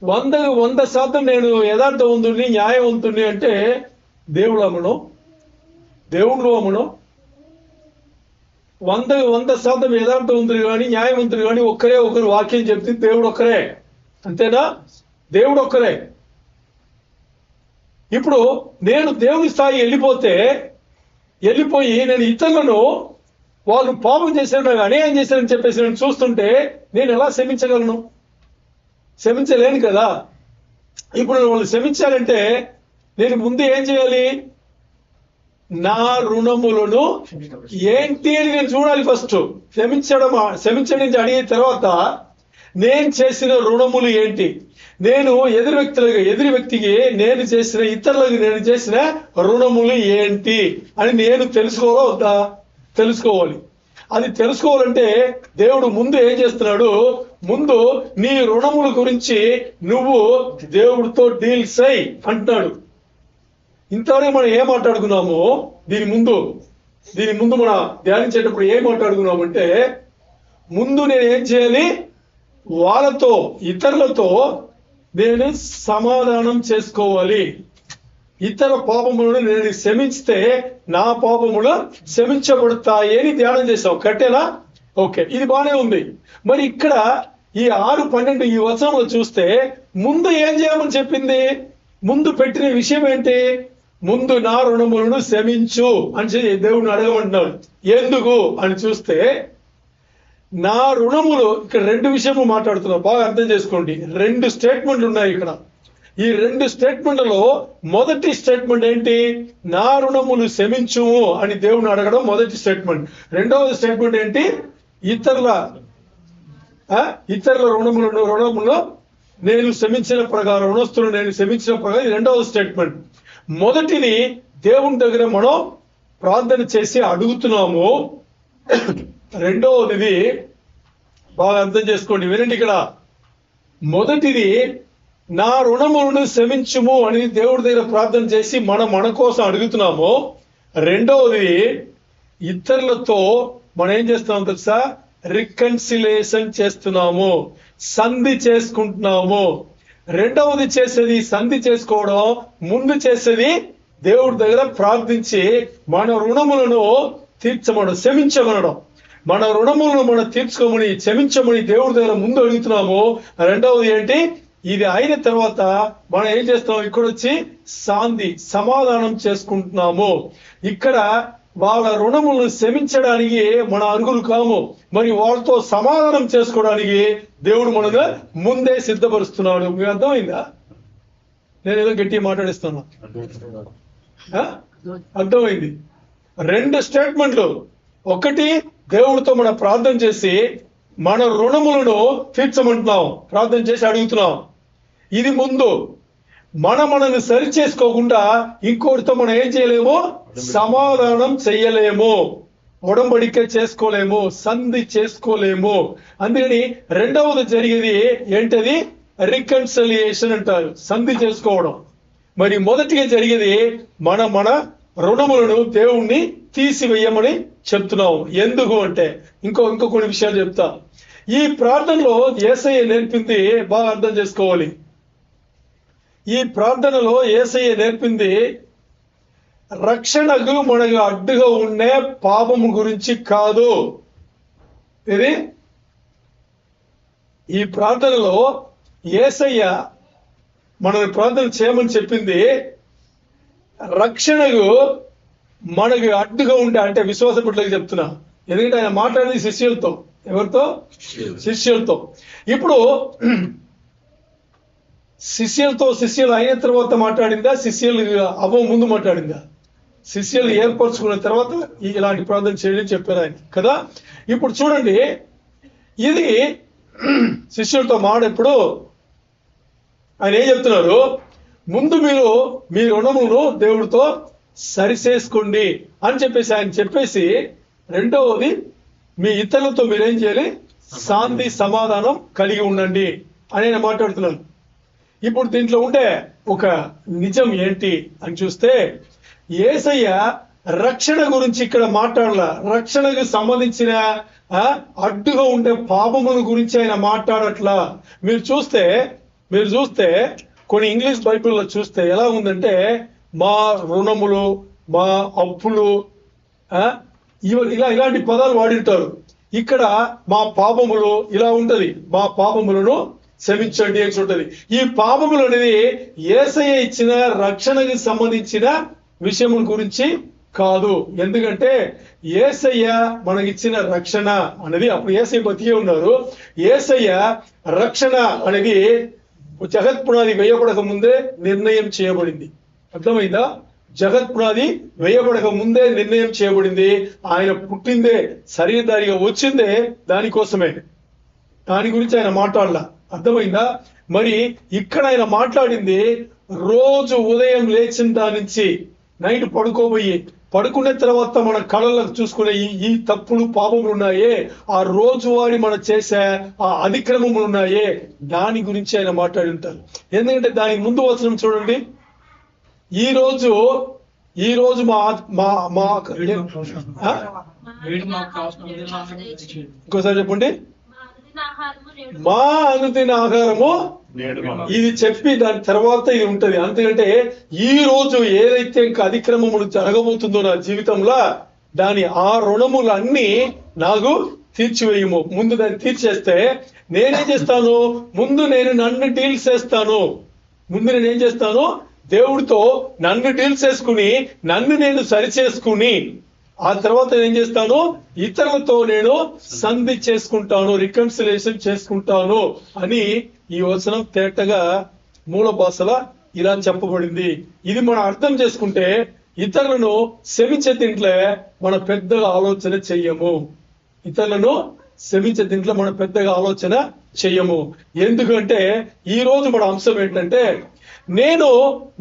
100% నేను యథార్థవంతుడిని, న్యాయవంతుడిని అంటే దేవుడు అమ్మను, దేవుడు అమ్మను. 100% యథార్థవంతుడు కానీ న్యాయవంతుడు కానీ ఒక్కరే ఒకరు వాక్యం చెప్తే దేవుడు ఒక్కరే. అంతేనా? దేవుడు ఒక్కరే. ఇప్పుడు నేను దేవుని స్థాయి వెళ్ళిపోయి నేను ఇతరులను వాళ్ళు పాపం చేశారు, నాకు అన్యాయం చేశారని చెప్పేసి నేను చూస్తుంటే నేను ఎలా క్షమించగలను? క్షమించలేను కదా. ఇప్పుడు వాళ్ళు క్షమించాలంటే నేను ముందు ఏం చేయాలి? నా రుణములను ఏంటి అని నేను చూడాలి. ఫస్ట్ క్షమించడం అడిగిన తర్వాత నేను చేసిన రుణములు ఏంటి, నేను ఎదురు వ్యక్తికి నేను చేసిన, ఇతరులకు నేను చేసిన రుణములు ఏంటి అని నేను తెలుసుకోవాలి. అది తెలుసుకోవాలంటే దేవుడు ముందు ఏం చేస్తున్నాడు? ముందు నీ రుణముల గురించి నువ్వు దేవుడితో డీల్స్ అయ్యి అంటున్నాడు. ఇంతవరకు మనం ఏం మాట్లాడుకున్నాము? దీని ముందు మనం ధ్యానించేటప్పుడు ఏం మాట్లాడుకున్నామంటే, ముందు నేను ఏం చేయాలి? వాళ్ళతో, ఇతరులతో నేను సమాధానం చేసుకోవాలి. ఇతర పాపములను నేను క్షమిస్తే నా పాపములు క్షమించబడతాయి అని ధ్యానం చేసాం. కట్టేనా? ఓకే, ఇది బాగానే ఉంది. మరి ఇక్కడ ఈ 6:12 ఈ వచనంలో చూస్తే ముందు ఏం చేయమని చెప్పింది? ముందు పెట్టిన విషయం ఏంటి? ముందు నా రుణములను క్షమించు అని దేవుడిని అడగమంటున్నాడు. ఎందుకు అని చూస్తే, నా రుణములు, ఇక్కడ 2 విషయములు మాట్లాడుతున్నారు, బాగా అర్థం చేసుకోండి. 2 స్టేట్మెంట్లు ఉన్నాయి ఇక్కడ. ఈ 2 స్టేట్మెంట్లలో మొదటి స్టేట్మెంట్ ఏంటి? నా రుణములు క్షమించు అని దేవుని అడగడం మొదటి స్టేట్మెంట్. రెండవది స్టేట్మెంట్ ఏంటి? ఇతరుల రుణములను నేను క్షమించిన ప్రకారం, రుణస్తులు నేను క్షమించిన ప్రకారం, రెండవ స్టేట్మెంట్. మొదటిది దేవుని దగ్గర మనం ప్రార్థన చేసి అడుగుతున్నాము. రెండవది బాగా అర్థం చేసుకోండి, వినండి. ఇక్కడ మొదటిది నా రుణములను క్షమించుము అని దేవుడి దగ్గర ప్రార్థన చేసి మన కోసం అడుగుతున్నాము. రెండవది ఇతరులతో మనం ఏం చేస్తున్నాము తెలుసా? రికన్సిలేషన్ చేస్తున్నాము, సంధి చేసుకుంటున్నాము. రెండవది చేసేది సంధి చేసుకోవడం, ముందు చేసేది దేవుడి దగ్గర ప్రార్థించి మన రుణములను క్షమించమనడం. మన రుణములను మనం తీర్చుకోమని, క్షమించమని దేవుడి దగ్గర ముందు అడుగుతున్నాము. రెండవది ఏంటి? ఇది అయిన తర్వాత మనం ఏం చేస్తాం? ఇక్కడ వచ్చి సమాధానం చేసుకుంటున్నాము. ఇక్కడ వాళ్ళ రుణములను క్షమించడానికి మన అర్హులు కాము, మరి వాళ్ళతో సమాధానం చేసుకోవడానికి దేవుడు మనగా ముందే సిద్ధపరుస్తున్నాడు. మీకు అర్థమైందా? నేను ఏదో గట్టిగా మాట్లాడిస్తున్నా, అర్థమైంది? 2 స్టేట్మెంట్లు. ఒకటి, దేవుడితో మనం ప్రార్థన చేసి మన రుణములను తీర్చమంటున్నాం, ప్రార్థన చేసి అడుగుతున్నాం. ఇది ముందు. మనల్ని సరి చేసుకోకుండా ఇంకోటితో మనం ఏం చేయలేము? సమాధానం చెయ్యలేము, ఒడంబడిక చేసుకోలేము, సంధి చేసుకోలేము. అందుకని రెండవది జరిగేది ఏంటది? రికన్సిలియేషన్ అంటారు, సంధి చేసుకోవడం. మరి మొదటిగా జరిగేది మన రుణములను దేవుణ్ణి తీసివేయమని చెప్తున్నాం. ఎందుకు అంటే ఇంకో కొన్ని విషయాలు చెప్తా. ఈ ప్రార్థనలో యేసయ్య నేర్పింది బాగా అర్థం చేసుకోవాలి. ఈ ప్రార్థనలో యేసయ్య నేర్పింది రక్షణకు మనకు అడ్డుగా ఉండే పాపము గురించి కాదు. ఇది ఈ ప్రార్థనలో యేసయ్య మనల్ని ప్రార్థన చేయమని చెప్పింది రక్షణకు మనకు అడ్డుగా ఉండే, అంటే విశ్వాస బిడ్డలకు చెప్తున్నా. ఎందుకంటే ఆయన మాట్లాడేది శిష్యులతో. ఎవరితో? శిష్యులతో. ఇప్పుడు శిష్యులు అయిన తర్వాత మాట్లాడిందా? శిష్యులు ముందు మాట్లాడిందా? శిష్యులు ఏర్పరచుకున్న తర్వాత ఇలాంటి ప్రార్థన చేయడం చెప్పారు ఆయన కదా. ఇప్పుడు చూడండి, ఇది శిష్యులతో మాడప్పుడు ఆయన ఏం చెప్తున్నారు, ముందు మీరు మీ రుణమును దేవుడితో సరిచేసుకోండి అని చెప్పేసి ఆయన చెప్పేసి, రెండవది మీ ఇతరులతో మీరేం చేయాలి, శాంతి సమాధానం కలిగి ఉండండి అని ఆయన మాట్లాడుతున్నాను. ఇప్పుడు దీంట్లో ఉండే ఒక నిజం ఏంటి అని చూస్తే, యేసయ్య రక్షణ గురించి ఇక్కడ మాట్లాడాల. రక్షణకు సంబంధించిన అడ్డుగా ఉండే పాపముల గురించి ఆయన మాట్లాడట్లా. మీరు చూస్తే కొన్ని ఇంగ్లీష్ బైబిల్లో చూస్తే ఎలా ఉందంటే, మా రుణములు, మా అప్పులు, ఇలాంటి పదాలు వాడింటారు. ఇక్కడ మా పాపములు ఇలా ఉంటది, మా పాపములను క్షమించండి అని ఉంటది. ఈ పాపములు అనేది యేసయ్య ఇచ్చిన రక్షణకి సంబంధించిన విషయముల గురించి కాదు. ఎందుకంటే యేసయ్య మనకిచ్చిన రక్షణ అనేది, అప్పుడు యేసయ్య బతికే ఉన్నారు. యేసయ్య రక్షణ అనేది జగత్పునాది వేయబడక ముందే నిర్ణయం చేయబడింది. అర్థమైందా? జగత్పునాది వేయబడక ముందే నిర్ణయం చేయబడింది. ఆయన పుట్టిందే, శరీరధారిగా వచ్చిందే దానికోసమే. దాని గురించి ఆయన మాట్లాడలా. అర్థమైందా? మరి ఇక్కడ ఆయన మాట్లాడింది, రోజు ఉదయం లేచిన దాని నుంచి నైట్ పడుకునే తర్వాత మన కళ్ళకు చూసుకునే ఈ తప్పులు పాపములు ఉన్నాయే, ఆ రోజువారీ మనం చేసే ఆ అతిక్రమములు ఉన్నాయే, దాని గురించి ఆయన మాట్లాడి ఉంటారు. ఎందుకంటే దానికి ముందు వచనం చూడండి. ఈ రోజు ఇంకోసారి చెప్పండి. మా అనుదిన ఆహారము ఇది చెప్పి దాని తర్వాత ఇది ఉంటది. ఎందుకంటే ఈ రోజు ఏదైతే ఇంకా అతిక్రమములు జరగబోతుందో నా జీవితంలో, దాని ఆ రుణములన్నీ నాకు తీర్చివేయము. ముందు దాన్ని తీర్చేస్తే నేనేం చేస్తాను, ముందు నేను నన్ను డీల్ చేస్తాను. ముందు నేనేం చేస్తాను, దేవుడితో నన్ను డీల్ చేసుకుని, నన్ను నేను సరిచేసుకుని, ఆ తర్వాత ఏం చేస్తాను, ఇతరులతో నేను సంధి చేసుకుంటాను, రికన్సిలేషన్ చేసుకుంటాను అని ఈ వచనం తేటగా మూల భాషల ఇలా చెప్పబడింది. ఇది మనం అర్థం చేసుకుంటే ఇతరులను క్షమించే దీంట్లో మన పెద్దగా ఆలోచన చెయ్యము. ఇతరులను క్షమించే దీంట్లో మనం పెద్దగా ఆలోచన చెయ్యము. ఎందుకంటే ఈ రోజు మన అంశం ఏంటంటే,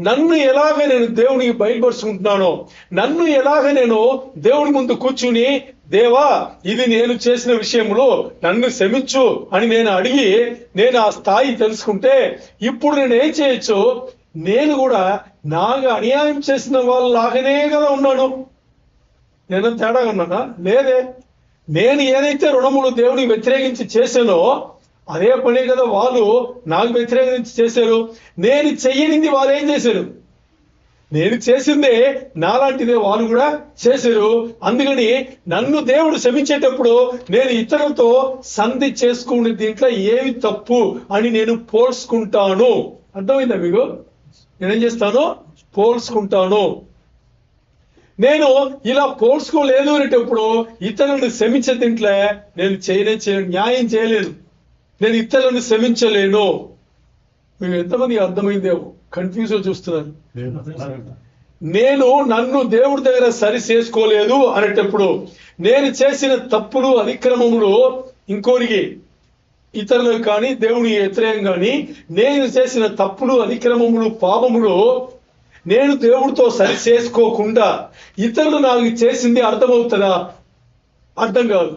నన్ను ఎలాగ నేను దేవునికి బయలుపరుచుకుంటున్నానో, నన్ను ఎలాగ నేను దేవుని ముందు కూర్చుని, దేవా ఇది నేను చేసిన విషయంలో నన్ను క్షమించు అని నేను అడిగి నేను ఆ స్థాయి తెలుసుకుంటే, ఇప్పుడు నేను ఏం చేయొచ్చు, నేను కూడా నాకు అన్యాయం చేసిన వాళ్ళలాగానే కదా ఉన్నాను. నేను తేడాగా ఉన్నానా? లేదే. నేను ఏదైతే రుణములు దేవునికి వ్యతిరేకించి చేశానో అదే పనే కదా వాళ్ళు నాకు వ్యతిరేకించి చేశారు. నేను చెయ్యనింది వాళ్ళు ఏం చేశారు, నేను చేసిందే నాలాంటిదే వాళ్ళు కూడా చేశారు. అందుకని నన్ను దేవుడు క్షమించేటప్పుడు నేను ఇతరులతో సంధి చేసుకునే దీంట్లో ఏమి తప్పు అని నేను పోల్చుకుంటాను. అర్థమైందా మీకు? నేనేం చేస్తాను, పోల్చుకుంటాను. నేను ఇలా పోల్చుకోలేదు అనేటప్పుడు ఇతరులను క్షమించే దీంట్లో నేను న్యాయం చేయలేను, నేను ఇతరులను క్షమించలేను. మీకు ఎంతమంది అర్థమైందేమో, కన్ఫ్యూజ్ చూస్తున్నారు. నన్ను దేవుడి దగ్గర సరి చేసుకోలేదు అనేటప్పుడు, నేను చేసిన తప్పులు అతిక్రమములు ఇంకోరికి, ఇతరులకు కానీ దేవునికి వ్యతిరేకం కానీ, నేను చేసిన తప్పులు అతిక్రమములు పాపములు నేను దేవుడితో సరి చేసుకోకుండా ఇతరులు నాకు చేసింది అర్థమవుతుందా? అర్థం కాదు.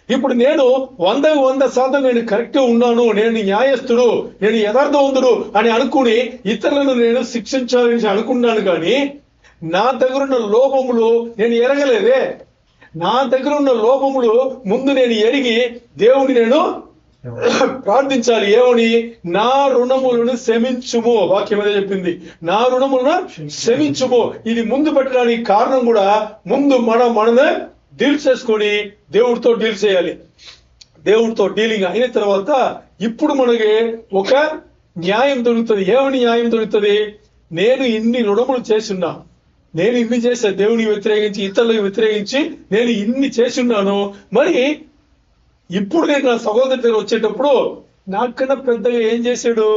ఇప్పుడు నేను 100% నేను కరెక్ట్ ఉన్నాను, నేను న్యాయస్తుడు, నేను యథార్థవంతుడు అని అనుకుని ఇతరులను నేను శిక్షించాలని అనుకున్నాను. కానీ నా దగ్గర ఉన్న లోపములు నేను ఎరగలేదే. నా దగ్గర ఉన్న లోపములు ముందు నేను ఎరిగి దేవుని నేను ప్రార్థించాలి. ఏమని? నా రుణములను క్షమించుము. వాక్యం అదే చెప్పింది, నా రుణములను క్షమించుము. ఇది ముందు పెట్టడానికి కారణం కూడా, ముందు మనమే డీల్ చేసుకొని దేవుడితో డీల్ చేయాలి. దేవుడితో డీలింగ్ అయిన తర్వాత ఇప్పుడు మనకి ఒక న్యాయం దొరుకుతుంది. ఏమని న్యాయం దొరుకుతుంది? నేను ఇన్ని రుణములు చేస్తున్నా, నేను ఇన్ని చేసా, దేవునికి వ్యతిరేకించి ఇతరులకు వ్యతిరేకించి నేను ఇన్ని చేస్తున్నాను. మరి ఇప్పుడు నేను నా సహోదరి దగ్గర వచ్చేటప్పుడు నాకన్నా పెద్దగా ఏం చేశాడు,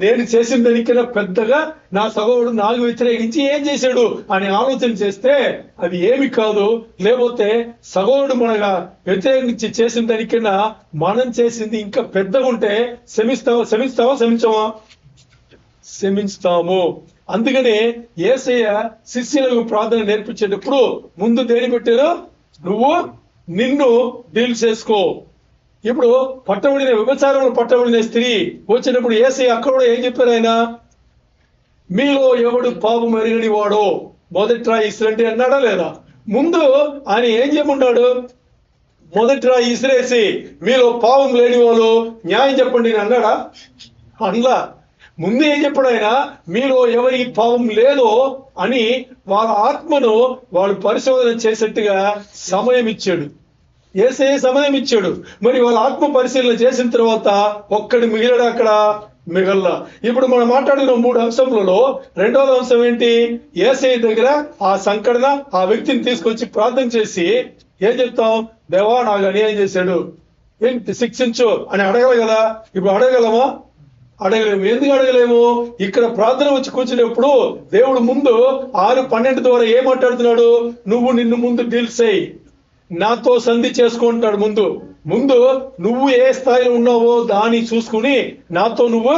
నేను చేసిన దానికన్నా పెద్దగా నా సహోదరుడు నాకు వ్యతిరేకించి ఏం చేశాడు అని ఆలోచన చేస్తే అది ఏమి కాదు. లేకపోతే సహోదరుడు మనగా వ్యతిరేకించి చేసిన దానికన్నా మనం చేసింది ఇంకా పెద్దగా ఉంటే క్షమించమా? క్షమిస్తాము. అందుకని యేసయ్య శిష్యులకు ప్రార్థన నేర్పించేటప్పుడు ముందు దేని పెట్టారు? నువ్వు నిన్ను డీల్ చేసుకో. ఇప్పుడు పట్టబడిన వ్యభిచారంలో పట్టబడిన స్త్రీ వచ్చినప్పుడు యేసయ్య అక్కడ కూడా ఏం చెప్పారు? ఆయన మీలో ఎవడు పాపం ఎరగని వాడో మొదటి రాయి ఇసిరండి అన్నాడా లేదా? ముందు ఆయన ఏం చెప్పన్నాడు? మొదటి రాయి ఇసిరేసి మీలో పాపం లేని వాళ్ళు న్యాయం చెప్పండి అని అన్నాడా? అనలా. ముందు ఏం చెప్పాడు ఆయన? మీలో ఎవరికి పాపం లేదో అని వాళ్ళ ఆత్మను వాళ్ళు పరిశోధన చేసేట్టుగా సమయం ఇచ్చాడు. యేసయ్య సమయం ఇచ్చాడు. మరి వాళ్ళ ఆత్మ పరిశీలన చేసిన తర్వాత ఒక్కడి మిగిలాడు అక్కడ? మిగల్లా. ఇప్పుడు మనం మాట్లాడిన 3 అంశంలో రెండవ అంశం ఏంటి? యేసయ్య దగ్గర ఆ సంకటన ఆ వ్యక్తిని తీసుకొచ్చి ప్రార్థన చేసి ఏం చెప్తాం? దేవా నాకు అన్యాయం చేశాడు, ఏంటి శిక్షించు అని అడగల కదా. ఇప్పుడు అడగలమా? అడగలేము. ఎందుకు అడగలేము? ఇక్కడ ప్రార్థన వచ్చి కూర్చునేప్పుడు దేవుడు ముందు 6:12 ద్వారా ఏం మాట్లాడుతున్నాడు? నువ్వు నిన్ను ముందు డీల్ చేయి, నాతో సంధి చేసుకుంటాడు. ముందు నువ్వు ఏ స్థాయిలో ఉన్నావో దాన్ని చూసుకుని నాతో నువ్వు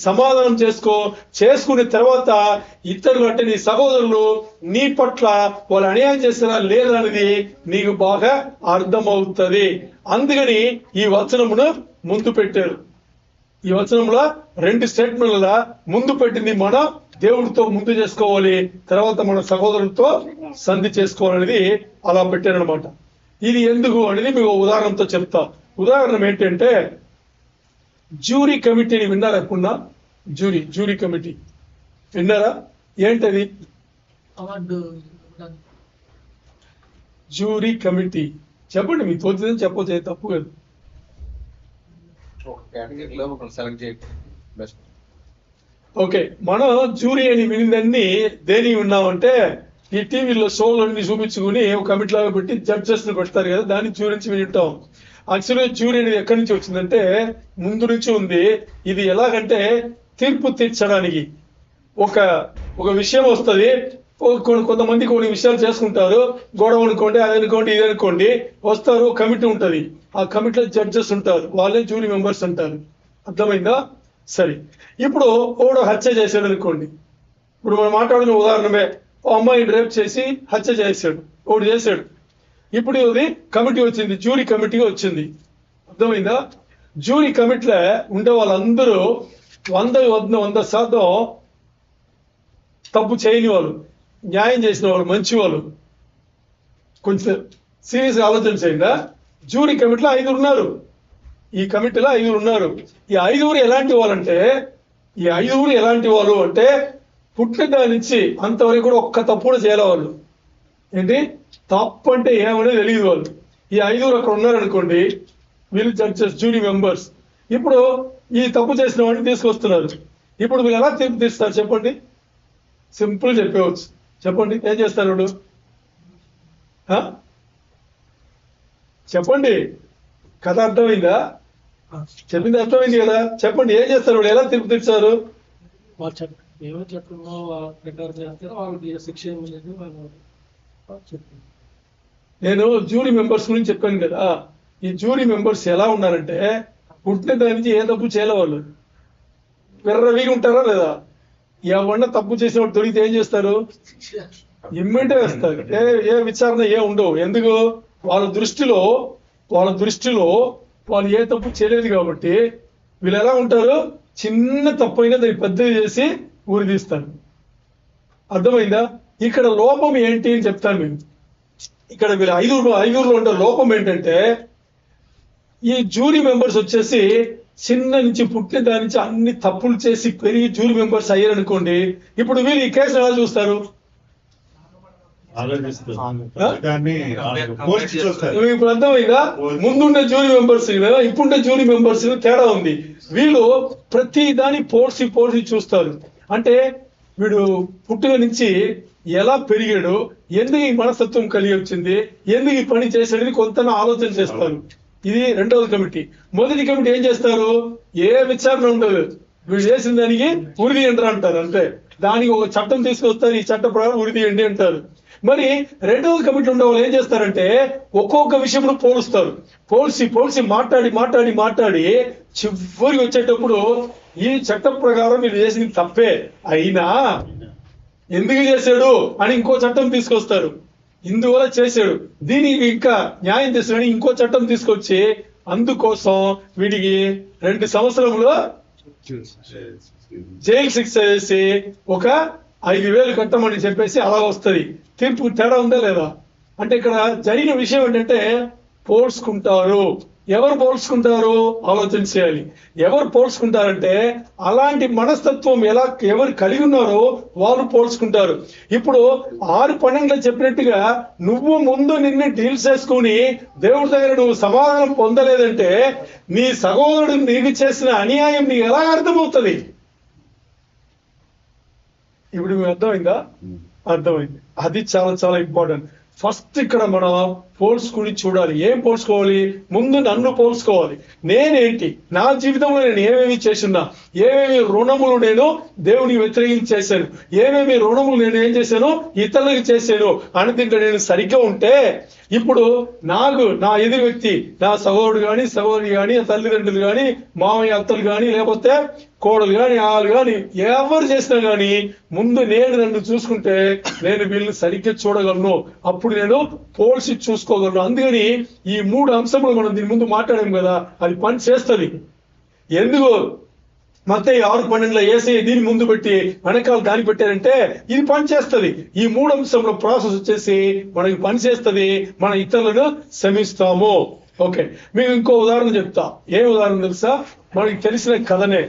సమాధానం చేసుకునే తర్వాత ఇతరులు అంటే నీ సహోదరులు నీ పట్ల వాళ్ళు అన్యాయం చేస్తారా లేదా అనేది నీకు బాగా అర్థమవుతుంది. అందుకని ఈ వచనమును ముందు పెట్టారు. ఈ వచనంలో 2 స్టేట్మెంట్ల ముందు పెట్టింది మనం దేవుడితో ముందు చేసుకోవాలి, తర్వాత మన సహోదరులతో సంధి చేసుకోవాలనేది అలా పెట్టారనమాట. ఇది ఎందుకు అనేది మీకు ఉదాహరణతో చెప్తా. ఉదాహరణ ఏంటంటే జ్యూరీ కమిటీని విన్నారా? ఎప్పుడున్నా జ్యూరీ కమిటీ విన్నారా? ఏంటది జ్యూరీ కమిటీ? చెప్పండి, మీకు తోచిందని చెప్పొచ్చు, తప్పు కాదు. ఓకే, మనం జ్యూరీ అని వినిందన్నీ దేని విన్నామంటే ఈ టీవీలో షోలన్నీ చూపించుకుని ఒక కమిటీ లాగా పెట్టి జడ్జెస్ ని పెడతారు కదా, దాన్ని జ్యూరీ నుంచి వింటాం. యాక్చువల్గా జ్యూరీ అనేది ఎక్కడి నుంచి వచ్చిందంటే ముందు నుంచి ఉంది. ఇది ఎలాగంటే తీర్పు తీర్చడానికి ఒక విషయం వస్తుంది. కొంతమంది కొన్ని విషయాలు చేసుకుంటారు, గొడవ అనుకోండి, అది అనుకోండి, ఇది అనుకోండి, వస్తారు. కమిటీ ఉంటుంది, ఆ కమిటీలో జడ్జెస్ ఉంటారు, వాళ్ళే జ్యూరీ మెంబర్స్ అంటారు. అర్థమైందా? సరే, ఇప్పుడు ఒకడు హత్య చేశాడు అనుకోండి. ఇప్పుడు మనం మాట్లాడిన ఉదాహరణమే, ఓ అమ్మాయిని రేప్ చేసి హత్య చేశాడు, ఒకడు చేశాడు. ఇప్పుడు ఇది కమిటీ వచ్చింది, జ్యూరీ కమిటీ వచ్చింది. అర్థమైందా? జ్యూరీ కమిటీలో ఉండే వాళ్ళందరూ 100% తప్పు చేయని వాళ్ళు, న్యాయం చేసిన వాళ్ళు, మంచి వాళ్ళు. కొంచెం సీరియస్ ఆలోచన చేయండి. జ్యూరీ కమిటీలో 5 ఉన్నారు. ఈ కమిటీలో 5 ఉన్నారు. ఈ 5 ఎలాంటి వాళ్ళంటే పుట్టిన దాని నుంచి అంతవరకు కూడా ఒక్క తప్పు కూడా చేయలే వాళ్ళు. ఏంటి తప్పు అంటే ఏమనేది తెలియదు వాళ్ళు. ఈ 5 అక్కడ ఉన్నారనుకోండి, వీళ్ళు జడ్జెస్, జ్యూరీ మెంబర్స్. ఇప్పుడు ఈ తప్పు చేసిన వాడిని తీసుకొస్తున్నారు. ఇప్పుడు వీళ్ళు ఎలా తీర్పు తీస్తారు చెప్పండి? సింపుల్ చెప్పవచ్చు. చెప్పండి, ఏం చేస్తారు వాళ్ళు? చెప్పండి, కథ అర్థమైందా? చెప్పింది అర్థమైంది కదా? చెప్పండి, ఏం చేస్తారు వాళ్ళు? ఎలా తీర్పు తీర్చారు?
ఏమో చెప్పిన ప్రకారం చేస్తారు, వాళ్ళకి శిక్ష ఏమి లేదు.
నేను జ్యూరీ మెంబర్స్ గురించి చెప్పాను కదా. ఈ జ్యూరీ మెంబర్స్ ఎలా ఉన్నారంటే పుట్టిన దాని నుంచి ఏ తప్పు చేయలే వాళ్ళు. విర్రవీగి ఉంటారా లేదా? ఎవరన్నా తప్పు చేసిన వాడు దొరికితే ఏం చేస్తారు? ఇమ్మీడియట్ వేస్తారు. ఏ విచారణ ఉండవు. ఎందుకు? వాళ్ళ దృష్టిలో వాళ్ళు ఏ తప్పు చేయలేదు కాబట్టి వీళ్ళు ఎలా ఉంటారు? చిన్న తప్పు అయినా దాన్ని పెద్దది చేసి ఊరి తీస్తారు. అర్థమైందా? ఇక్కడ లోపం ఏంటి అని చెప్తాను మేము. ఇక్కడ వీళ్ళు 5 ఉండే లోపం ఏంటంటే ఈ జ్యూరీ మెంబర్స్ వచ్చేసి చిన్న నుంచి పుట్టిన దాని నుంచి అన్ని తప్పులు చేసి పెరిగి జ్యూరీ మెంబర్స్ అయ్యారనుకోండి. ఇప్పుడు వీళ్ళు ఈ కేసును ఎలా చూస్తారు? ఇప్పుడు అర్థమైందా? ముందుండే జ్యూరీ మెంబర్స్ ఇప్పుడుండే జ్యూరీ మెంబర్స్ తేడా ఉంది. వీళ్ళు ప్రతి దాన్ని పోర్సి చూస్తారు. అంటే వీడు పుట్టిన నుంచి ఎలా పెరిగాడు, ఎందుకు ఈ మనస్తత్వం కలిగి వచ్చింది, ఎందుకు ఈ పని చేశాడని కొంత ఆలోచన చేస్తారు. ఇది రెండవది కమిటీ. మొదటి కమిటీ ఏం చేస్తారు? ఏ విచారణ ఉండదు, వీడు చేసిన దానికి ఉరి తీయండి అంటారు. అంతే, దానికి ఒక చట్టం తీసుకొస్తారు, ఈ చట్ట ప్రకారం ఉరి తీయండి అంటారు. మరి రెండవ కమిటీ ఉండే వాళ్ళు ఏం చేస్తారంటే ఒక్కొక్క విషయంలో పోలుస్తారు. పోల్చి మాట్లాడి చివరికి వచ్చేటప్పుడు ఈ చట్టం ప్రకారం వీళ్ళు చేసింది తప్పే అయినా ఎందుకు చేశాడు అని ఇంకో చట్టం తీసుకొస్తారు. ఇందువల్ల చేశాడు, దీనికి ఇంకా న్యాయం చేస్తాడని ఇంకో చట్టం తీసుకొచ్చి అందుకోసం వీడికి 2 సంవత్సరంలో జైలు శిక్ష వేసి ఒక 5,000 కట్టమని చెప్పేసి అలా వస్తుంది. తీర్పు తేడా ఉందా లేదా అంటే ఇక్కడ జరిగిన విషయం ఏంటంటే పోల్చుకుంటారు. ఎవరు పోల్చుకుంటారు ఆలోచన చేయాలి. ఎవరు పోల్చుకుంటారంటే అలాంటి మనస్తత్వం ఎవరు కలిగి ఉన్నారో వాళ్ళు పోల్చుకుంటారు. ఇప్పుడు 6:12 చెప్పినట్టుగా నువ్వు ముందు నిన్ను డీల్ చేసుకుని దేవుడి దగ్గర నువ్వు సమాధానం పొందలేదంటే నీ సహోదరుడు నీకు చేసిన అన్యాయం నీకు ఎలా అర్థమవుతుంది? ఇప్పుడు మీకు అర్థమైందా? అర్థమైంది. అది చాలా చాలా ఇంపార్టెంట్. ఫస్ట్ ఇక్కడ మనం పోల్చుకుని చూడాలి. ఏం పోల్చుకోవాలి? ముందు నన్ను పోల్చుకోవాలి. నేనేంటి, నా జీవితంలో నేను ఏమేమి చేస్తున్నా, ఏమేమి రుణములు నేను దేవునికి వ్యతిరేకించి చేశాను, ఏమేమి రుణములు నేను ఏం చేశాను ఇతరులకు చేశాను అని దీంట్లో నేను సరిగ్గా ఉంటే ఇప్పుడు నా ఎదురు వ్యక్తి, నా సహోదరుడు కానీ సహోదరి కానీ తల్లిదండ్రులు కానీ మామయ్య అత్తలు కానీ లేకపోతే కోడలు కానీ వాళ్ళు కానీ ఎవరు చేసినా కానీ ముందు నన్ను చూసుకుంటే నేను వీళ్ళని సరిగ్గా చూడగలను, అప్పుడు నేను పోల్చి చూసుకోగలను. అందుకని ఈ 3 అంశములు మనం దీని ముందు మాట్లాడాం కదా, అది పని చేస్తుంది. ఎందుకు మత్తయి 6:12 యేసయ్య దీని ముందు పెట్టి వెనకాల దాన్ని పెట్టారంటే ఇది పని చేస్తుంది. ఈ 3 అంశంలో ప్రాసెస్ వచ్చేసి మనకి పని చేస్తుంది, మన ఇతరులను క్షమిస్తాము. ఓకే, మీకు ఇంకో ఉదాహరణ చెప్తా. ఏం ఉదాహరణ తెలుసా? మనకి తెలిసిన కథనే,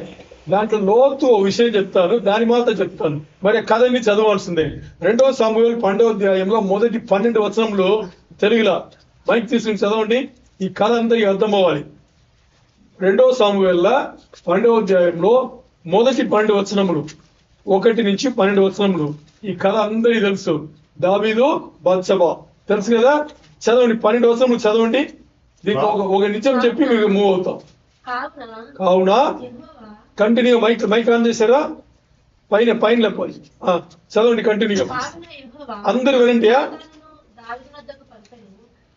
దాంట్లో లోతు ఓ విషయం చెప్తాను, దాని మాత్రం చెప్తాను. మరి కథని చదవాల్సిందే. 2 సమూయేలు 12వ అధ్యాయంలో మొదటి 12 వచనంలో తెలుగులో మైక్ తీసుకుని చదవండి. ఈ కథ అందరికీ అర్థం అవ్వాలి. 2 సమూయేలు 12వ అధ్యాయంలో మొదటి 12 వచనములు 1 నుంచి 12 వచనములు. ఈ కథ అందరికీ తెలుసు. దావీదు బత్షెబా తెలుసు కదా. చదవండి, 12 వచనములు చదవండి. దీనికి ఒక నిత్యం చెప్పి మీకు మూవ్ అవుతాం. కావున కంటిన్యూ మైక్ ఆన్ చేశారా? పైన చదవండి కంటిన్యూ. అందరు వినండి.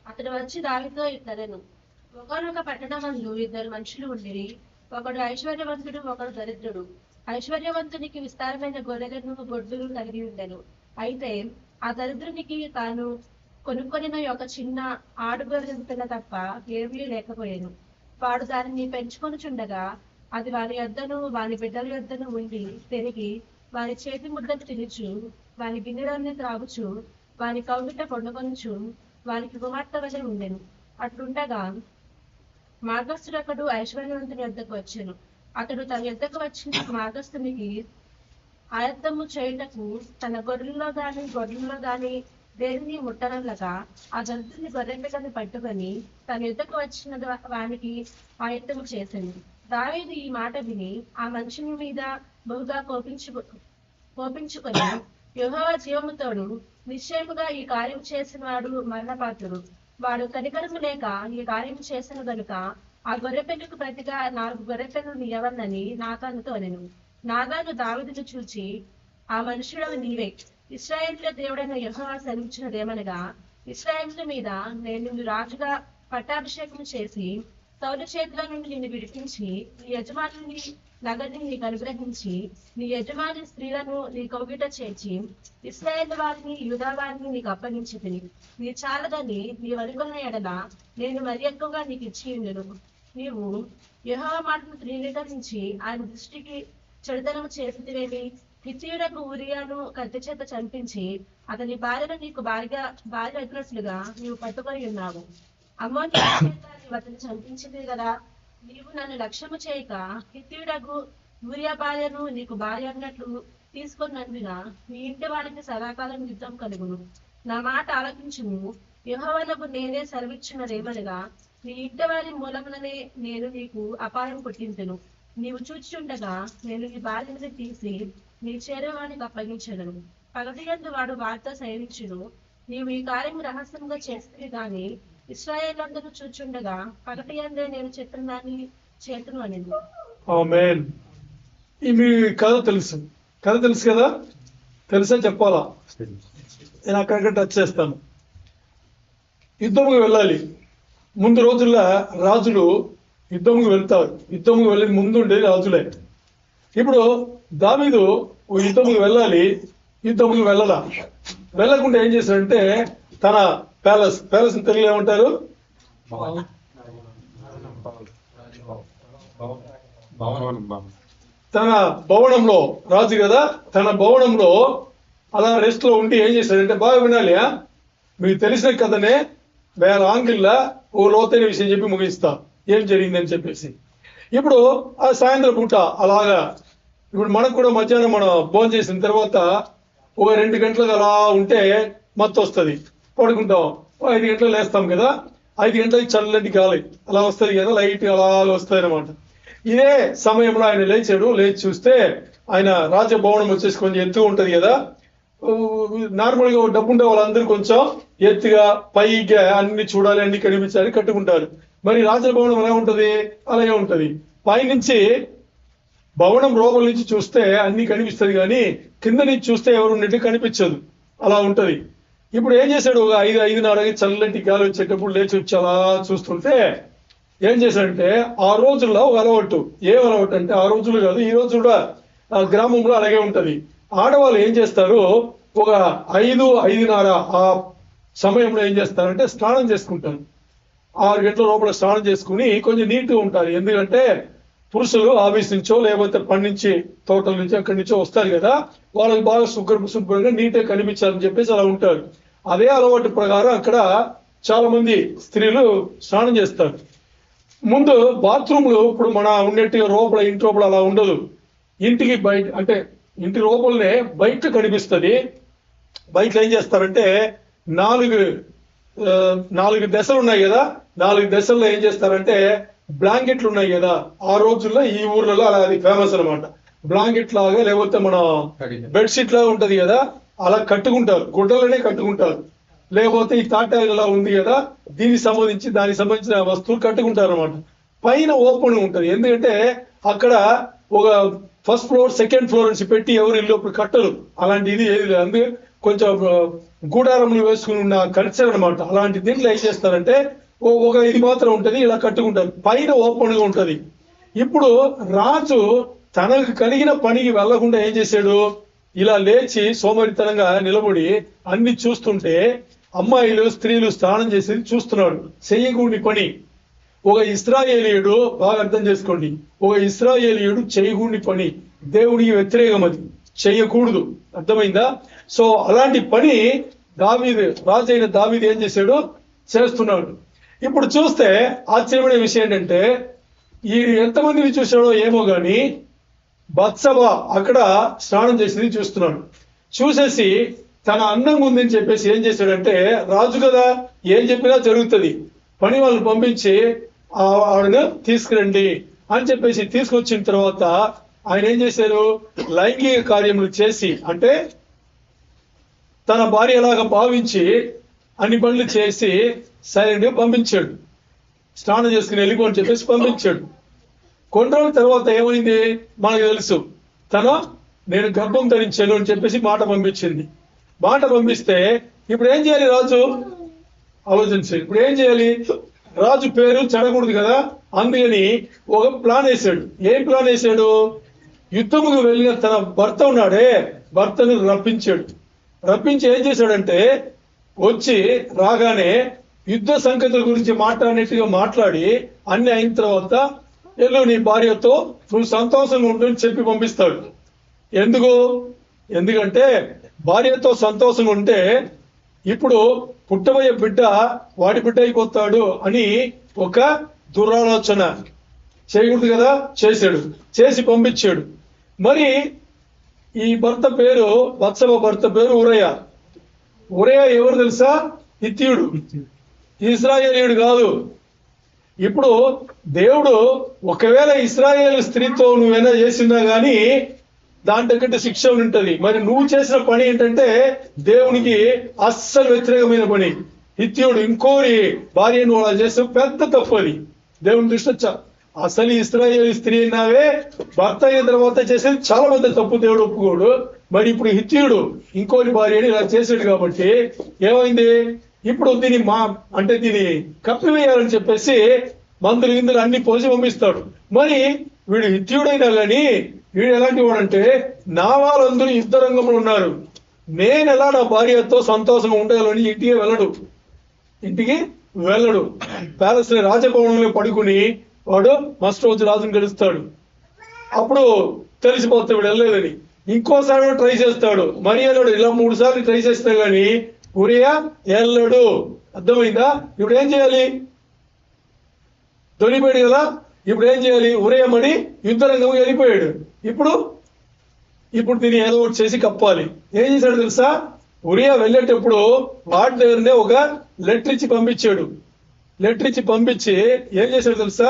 అతడు వచ్చి దావీదుతో ఇట్లనెను, ఒకనొక పట్టణమందు 2 మనుషులు ఉండిరి. ఒకడు ఐశ్వర్యవంతుడు, ఒకడు దరిద్రుడు. ఐశ్వర్యవంతునికి విస్తారమైన గొర్రెలను గొడ్డులు కలిగి ఉండెను. అయితే ఆ దరిద్రునికి తాను కొనుక్కొనిన ఒక చిన్న ఆడుగొర్రె పిల్ల తప్ప ఏమీ లేకపోయాను. వాడు దానిని పెంచుకొనుచుండగా అది వారి యొద్దను వారి బిడ్డల యొద్దను ఉండి తిరిగి వారి చేతి ముద్దను తినుచు, వారి గిన్నెలన్నీ త్రాగుచు, వారి కౌగిట పండుకొనుచు వారికి కుమార్తె వలె ఉండెను. అట్లుండగా మార్గస్థుడొకడు ఐశ్వర్యవంతుని యొద్దకు వచ్చెను. అతడు తన యొద్దకు వచ్చిన మార్గస్థునికి ఆయత్తము చేయుటకు తన గొర్రెల్లో గాని దేనిని ముట్టనల్లగా ఆ దరిద్రుని గొర్రె పిల్లని పట్టుకొని తన యొద్దకు వచ్చిన వానికి ఆయత్తము చేశాను. దావీదు ఈ మాట విని ఆ మనుషుని మీద బహుగా కోపించుకొని యెహోవా జీవముతోడు నిశ్చయముగా ఈ కార్యం చేసిన వాడు మరణపాత్రుడు. వాడు కనికరము లేక ఈ కార్యం చేసిన గనుక ఆ గొర్రెపెన్నుకు ప్రతిగా 4 గొర్రెపెన్నులు ఇవ్వనని నాతానుతో అనెను. నాతాను దావీదును చూచి, ఆ మనుషుడవు నీవే, ఇశ్రాయేలుల దేవుడైన యెహోవా సెలవిచ్చినదేమనగా, ఇశ్రాయేలుల మీద నేను నిన్ను రాజుగా పట్టాభిషేకం చేసి సౌలు చేతిలో నుండి నిన్ను విడిపించి నీ యజమాని నగరిని నీకు అనుగ్రహించి నీ యజమాని స్త్రీలను నీ కౌగిట చేర్చి ఇశ్రాయేలు వారిని యూదా వారిని నీకు అప్పగించి నీ చాలదని నీ వనుకున్న ఎడల నేను మరి ఎక్కువగా నీకు ఇచ్చి ఉండను. నీవు యెహోవా మాటను తృణీకరించి ఆయన దృష్టికి చెడుతనం చేసివేమి. హిత్తీయుడకు ఊరియాను కత్తి చేత చంపించి అతని భార్యను నీకు భార్య అగ్రసులుగా నీవు పట్టుకొని ఉన్నావు. అమ్మోని అతను చంపించింది కదా. నీవు నన్ను లక్ష్యము చేయక హిత్తీయుడకు ఊరియా భార్యను నీకు భార్య అన్నట్లు తీసుకున్నందున నీ ఇంటి వారికి సదాకాలం యుద్ధం కలుగును. నా మాట ఆలకించుము. యెహోవానకు నేనే సెలవిచ్చినదేమనగా, నీ ఇంటి వారి మూలముననే నేను నీకు అపాయం పుట్టించెను. నీవు చూచుండగా నేను నీ భార్యని తీసి నీ చేరేవానికి అప్పగించెదను. పగటియందు వాడు వారితో సైనించును. నీవు ఈ కార్యం రహస్యంగా చేస్తే గాని ఇశ్రాయేలందరూ చూచుండగా పగటియందే నేను చెప్పిన దాన్ని చేతును అనేది.
ఆమేన్. మీ కథ తెలుసు కదా, తెలుసా చెప్పాలా? నేను అక్కడిక్కడ టచ్ చేస్తాను. యుద్ధముకు వెళ్ళాలి. ముందు రోజుల్లో రాజులు యుద్ధముకు వెళ్తారు. యుద్ధముకు వెళ్ళి ముందు ఉండేది రాజులే. ఇప్పుడు దావీదు యుద్ధముకు వెళ్ళాలి, యుద్ధముకు వెళ్ళకుండా ఏం చేశాడంటే తన ప్యాలెస్ తెలుగులో ఏమంటారు? తన భవనంలో, రాజు కదా, తన భవనంలో అలా రెస్ట్ లో ఉండి ఏం చేశాడంటే, బాగా వినాలి, మీకు తెలిసిన కథనే వేరే ఆంగిల్లా ఓ లోతైన విషయం చెప్పి ముగిస్తా ఏం జరిగిందని చెప్పేసి. ఇప్పుడు ఆ సాయంత్రం పూట అలాగా, ఇప్పుడు మనకు కూడా మధ్యాహ్నం మనం భోజనం చేసిన తర్వాత ఒక 2 గంటలకు అలా ఉంటే మత్తు వస్తుంది, పడుకుంటాం. 5 గంటలకు లేస్తాం కదా, 5 గంటలకి చల్లటి గాలి అలా వస్తుంది కదా, లైట్ అలాగ వస్తుంది అనమాట. ఇదే సమయంలో ఆయన లేచాడు. లేచి చూస్తే ఆయన రాజభవనం వచ్చేసి కొంచెం ఎత్తుగా ఉంటది కదా, నార్మల్ గా డబ్బు ఉండే వాళ్ళందరూ కొంచెం ఎత్తుగా పైగా అన్ని చూడాలి, అన్ని కనిపించాలి, కట్టుకుంటారు. మరి రాజభవనం ఎలా ఉంటది? అలాగే ఉంటది. పైనుంచి భవనం లోపల నుంచి చూస్తే అన్ని కనిపిస్తుంది, కానీ కింద నుంచి చూస్తే ఎవరు ఉన్నట్టు కనిపించదు, అలా ఉంటది. ఇప్పుడు ఏం చేశాడు, ఒక 5:30కి చల్లటి గాలి వచ్చేటప్పుడు లేచి వచ్చి అలా చూస్తుంటే ఏం చేశాడంటే, ఆ రోజుల్లో ఒక అలవాటు. ఏం అలవాటు అంటే, ఆ రోజులు కాదు, ఈ రోజు కూడా గ్రామంలో అలాగే ఉంటది. ఆడవాళ్ళు ఏం చేస్తారు, ఒక 5:30 ఆ సమయంలో ఏం చేస్తారంటే స్నానం చేసుకుంటారు. 6 గంటల లోపల స్నానం చేసుకుని కొంచెం నీట్గా ఉంటారు. ఎందుకంటే పురుషులు ఆఫీస్ నుంచో లేకపోతే పని నుంచి, తోటల నుంచి, అక్కడి నుంచో వస్తారు కదా, వాళ్ళకి బాగా శుభ్రంగా నీట్గా కనిపించాలని చెప్పేసి అలా ఉంటారు. అదే అలవాటు ప్రకారం అక్కడ చాలా మంది స్త్రీలు స్నానం చేస్తారు. ముందు బాత్రూమ్లు ఇప్పుడు మన ఉండేట్టుగా లోపల, ఇంటి లోపల అలా ఉండదు. ఇంటికి బయట, అంటే ఇంటి లోపలనే బయట కనిపిస్తుంది. బయట ఏం చేస్తారంటే 4 దశలు ఉన్నాయి కదా, 4 దశల్లో ఏం చేస్తారంటే బ్లాంకెట్లు ఉన్నాయి కదా, ఆ రోజుల్లో ఈ ఊర్లలో అలా అది ఫేమస్ అనమాట. బ్లాంకెట్ లాగా లేకపోతే మన బెడ్షీట్ లాగా ఉంటది కదా, అలా కట్టుకుంటారు, గుడ్డలనే కట్టుకుంటారు. లేకపోతే ఈ తాటాయిలా ఉంది కదా, దానికి సంబంధించిన వస్తువులు కట్టుకుంటారు అనమాట. పైన ఓపెన్ ఉంటది, ఎందుకంటే అక్కడ ఒక ఫస్ట్ ఫ్లోర్, సెకండ్ ఫ్లోర్ నుంచి పెట్టి ఎవరు ఇల్లు కట్టరు. అలాంటి ఇది ఏది లేదు. అందుకే కొంచెం గూడారంలో వేసుకుని ఉన్న కల్చర్ అనమాట. అలాంటి దీంట్లో ఏం చేస్తారంటే ఒక ఇది మాత్రం ఉంటది, ఇలా కట్టుకుంటారు, పైన ఓపెన్ గా ఉంటది. ఇప్పుడు రాజు తనకు కలిగిన పనికి వెళ్లకుండా ఏం చేశాడు, ఇలా లేచి సోమరితనంగా నిలబడి అన్ని చూస్తుంటే అమ్మాయిలు, స్త్రీలు స్నానం చేసేది చూస్తున్నాడు. చెయ్యకూడని పని. ఒక ఇశ్రాయేలీయుడు, బాగా అర్థం చేసుకోండి, ఒక ఇశ్రాయేలీయుడు చేయకూడని పని, దేవుడికి వ్యతిరేకం, అది చెయ్యకూడదు. అర్థమైందా? సో అలాంటి పని రాజు అయిన దావీదు ఏం చేశాడు, చేస్తున్నాడు. ఇప్పుడు చూస్తే ఆశ్చర్యమైన విషయం ఏంటంటే, ఈ ఎంతమందిని చూశాడో ఏమో గాని బత్సబ అక్కడ స్నానం చేసేది చూస్తున్నాడు. చూసేసి తన అందంగా ఉందని చెప్పేసి ఏం చేశాడంటే, రాజు కదా ఏం చెప్పినా జరుగుతుంది, పని వాళ్ళని పంపించి ఆవిడను తీసుకురండి అని చెప్పేసి తీసుకొచ్చిన తర్వాత ఆయన ఏం చేశారు, లైంగిక కార్యములు చేసి, అంటే తన భార్యలాగా భావించి అన్ని పనులు చేసి సైలెంట్గా పంపించాడు. స్నానం చేసుకుని వెళ్ళిపోని చెప్పేసి పంపించాడు. కొన్ని రోజుల తర్వాత ఏమైంది మనకు తెలుసు, నేను గర్భం ధరించాను అని చెప్పేసి మాట పంపించింది. మాట పంపిస్తే ఇప్పుడు ఏం చేయాలి రాజు, ఆలోచించాడు. ఇప్పుడు ఏం చేయాలి, రాజు పేరు చెడకూడదు కదా, అందుకని ఒక ప్లాన్ వేశాడు. ఏం ప్లాన్ వేశాడు, యుద్ధముకు వెళ్ళిన తన భర్త ఉన్నాడే, భర్తను రప్పించి ఏం చేశాడంటే, వచ్చి రాగానే యుద్ధ సంగతుల గురించి మాట్లాడి అన్ని అయిన తర్వాత వెళ్ళు నీ భార్యతో నువ్వు సంతోషంగా ఉంటుందని చెప్పి పంపిస్తాడు. ఎందుకంటే భార్యతో సంతోషంగా ఉంటే ఇప్పుడు పుట్టబోయే బిడ్డ వాడి బిడ్డ అయిపోతాడు అని ఒక దురాలోచన. చేయకూడదు కదా, చేసి పంపించాడు. మరి ఈ భర్త పేరు, వత్సవ భర్త పేరు ఉరయ ఎవరు తెలుసా, హిత్తీయుడు, ఇశ్రాయేలీయుడు కాదు. ఇప్పుడు దేవుడు ఒకవేళ ఇశ్రాయేలు స్త్రీతో నువ్వేనా చేసినా గానీ దాంట్లో శిక్ష ఉంటది. మరి నువ్వు చేసిన పని ఏంటంటే దేవునికి అస్సలు వ్యతిరేకమైన పని. హిత్తీయుడు ఇంకోరి భార్యను అలా చేస్తే పెద్ద తప్పు, అది దేవుని దృష్టి అసలు ఇశ్రాయేలు స్త్రీ అయినావే, భర్త అయిన తర్వాత చేసేది చాలా పెద్ద తప్పు, దేవుడు ఒప్పుకోడు. మరి ఇప్పుడు హిత్తీయుడు ఇంకోని భార్యని ఇలా చేసాడు కాబట్టి ఏమైంది, ఇప్పుడు దీన్ని కప్పివేయాలని చెప్పేసి మందులు గిందులు అన్ని పోసి పంపిస్తాడు. మరి వీడు హిత్తీయుడైనా కానీ వీడు ఎలాంటి వాడంటే, నా వాళ్ళందరూ యుద్ధ రంగంలో ఉన్నారు, నేను ఎలా నా భార్యతో సంతోషంగా ఉండాలని ఇంటికి వెళ్ళడు. ప్యాలెస్ రాజభవనంలో పడుకుని వాడు మస్ట్ రోజు రాజుని గెలుస్తాడు. అప్పుడు తెలిసిపోతే వీడు వెళ్ళలేదని ఇంకోసారి ట్రై చేస్తాడు, మరి వెళ్ళడు. ఇలా 3 సార్లు ట్రై చేస్తే గాని ఉరియా వెళ్ళడు. అర్థమైందా? ఇప్పుడు ఏం చేయాలి? దొరికిపోయాడు కదా, ఇప్పుడు ఏం చేయాలి? ఉరియా మడి యుద్ధ రంగం వెళ్ళిపోయాడు. ఇప్పుడు దీన్ని ఏదో ఒకటి చేసి కప్పాలి. ఏం చేశాడు తెలుసా? ఉరియా వెళ్ళేటప్పుడు వాడి దగ్గరనే ఒక లెటర్ ఇచ్చి పంపించాడు. లెటర్ ఇచ్చి పంపించి ఏం చేశాడు తెలుసా?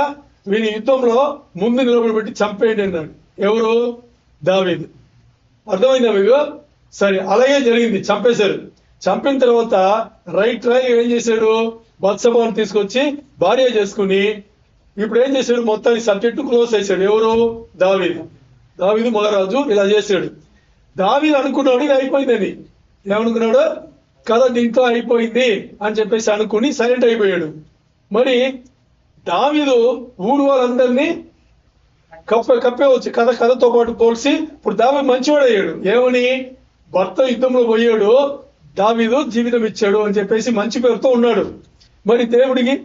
వీని యుద్ధంలో ముందు నిలబడి చంపేయండి అన్నాడు. ఎవరు? దావీదు. అర్థమైందా మీకు? సరే, అలాగే జరిగింది, చంపేశారు. చంపిన తర్వాత రైట్ ఏం చేశాడు? బత్సబాను తీసుకొచ్చి భార్య చేసుకుని ఇప్పుడు ఏం చేశాడు? మొత్తానికి సబ్జెక్టు క్లోజ్ చేశాడు. ఎవరు? దావీదు మహారాజు ఇలా చేశాడు. దావీదు అనుకున్నాడు ఇది అయిపోయిందని. ఏమనుకున్నాడు? కథ దీంతో అయిపోయింది అని చెప్పేసి అనుకుని సైలెంట్ అయిపోయాడు. మరి దావీదు ఊరు వాళ్ళందరినీ కప్పేవచ్చు కథతో పాటు పోల్చి ఇప్పుడు దావీదు మంచివాడు అయ్యాడు. ఏమని? భర్త యుద్ధంలో పోయాడు, దావీదు జీవితం ఇచ్చాడు అని చెప్పేసి మంచి పేరుతో ఉన్నాడు. మరి దేవుడికి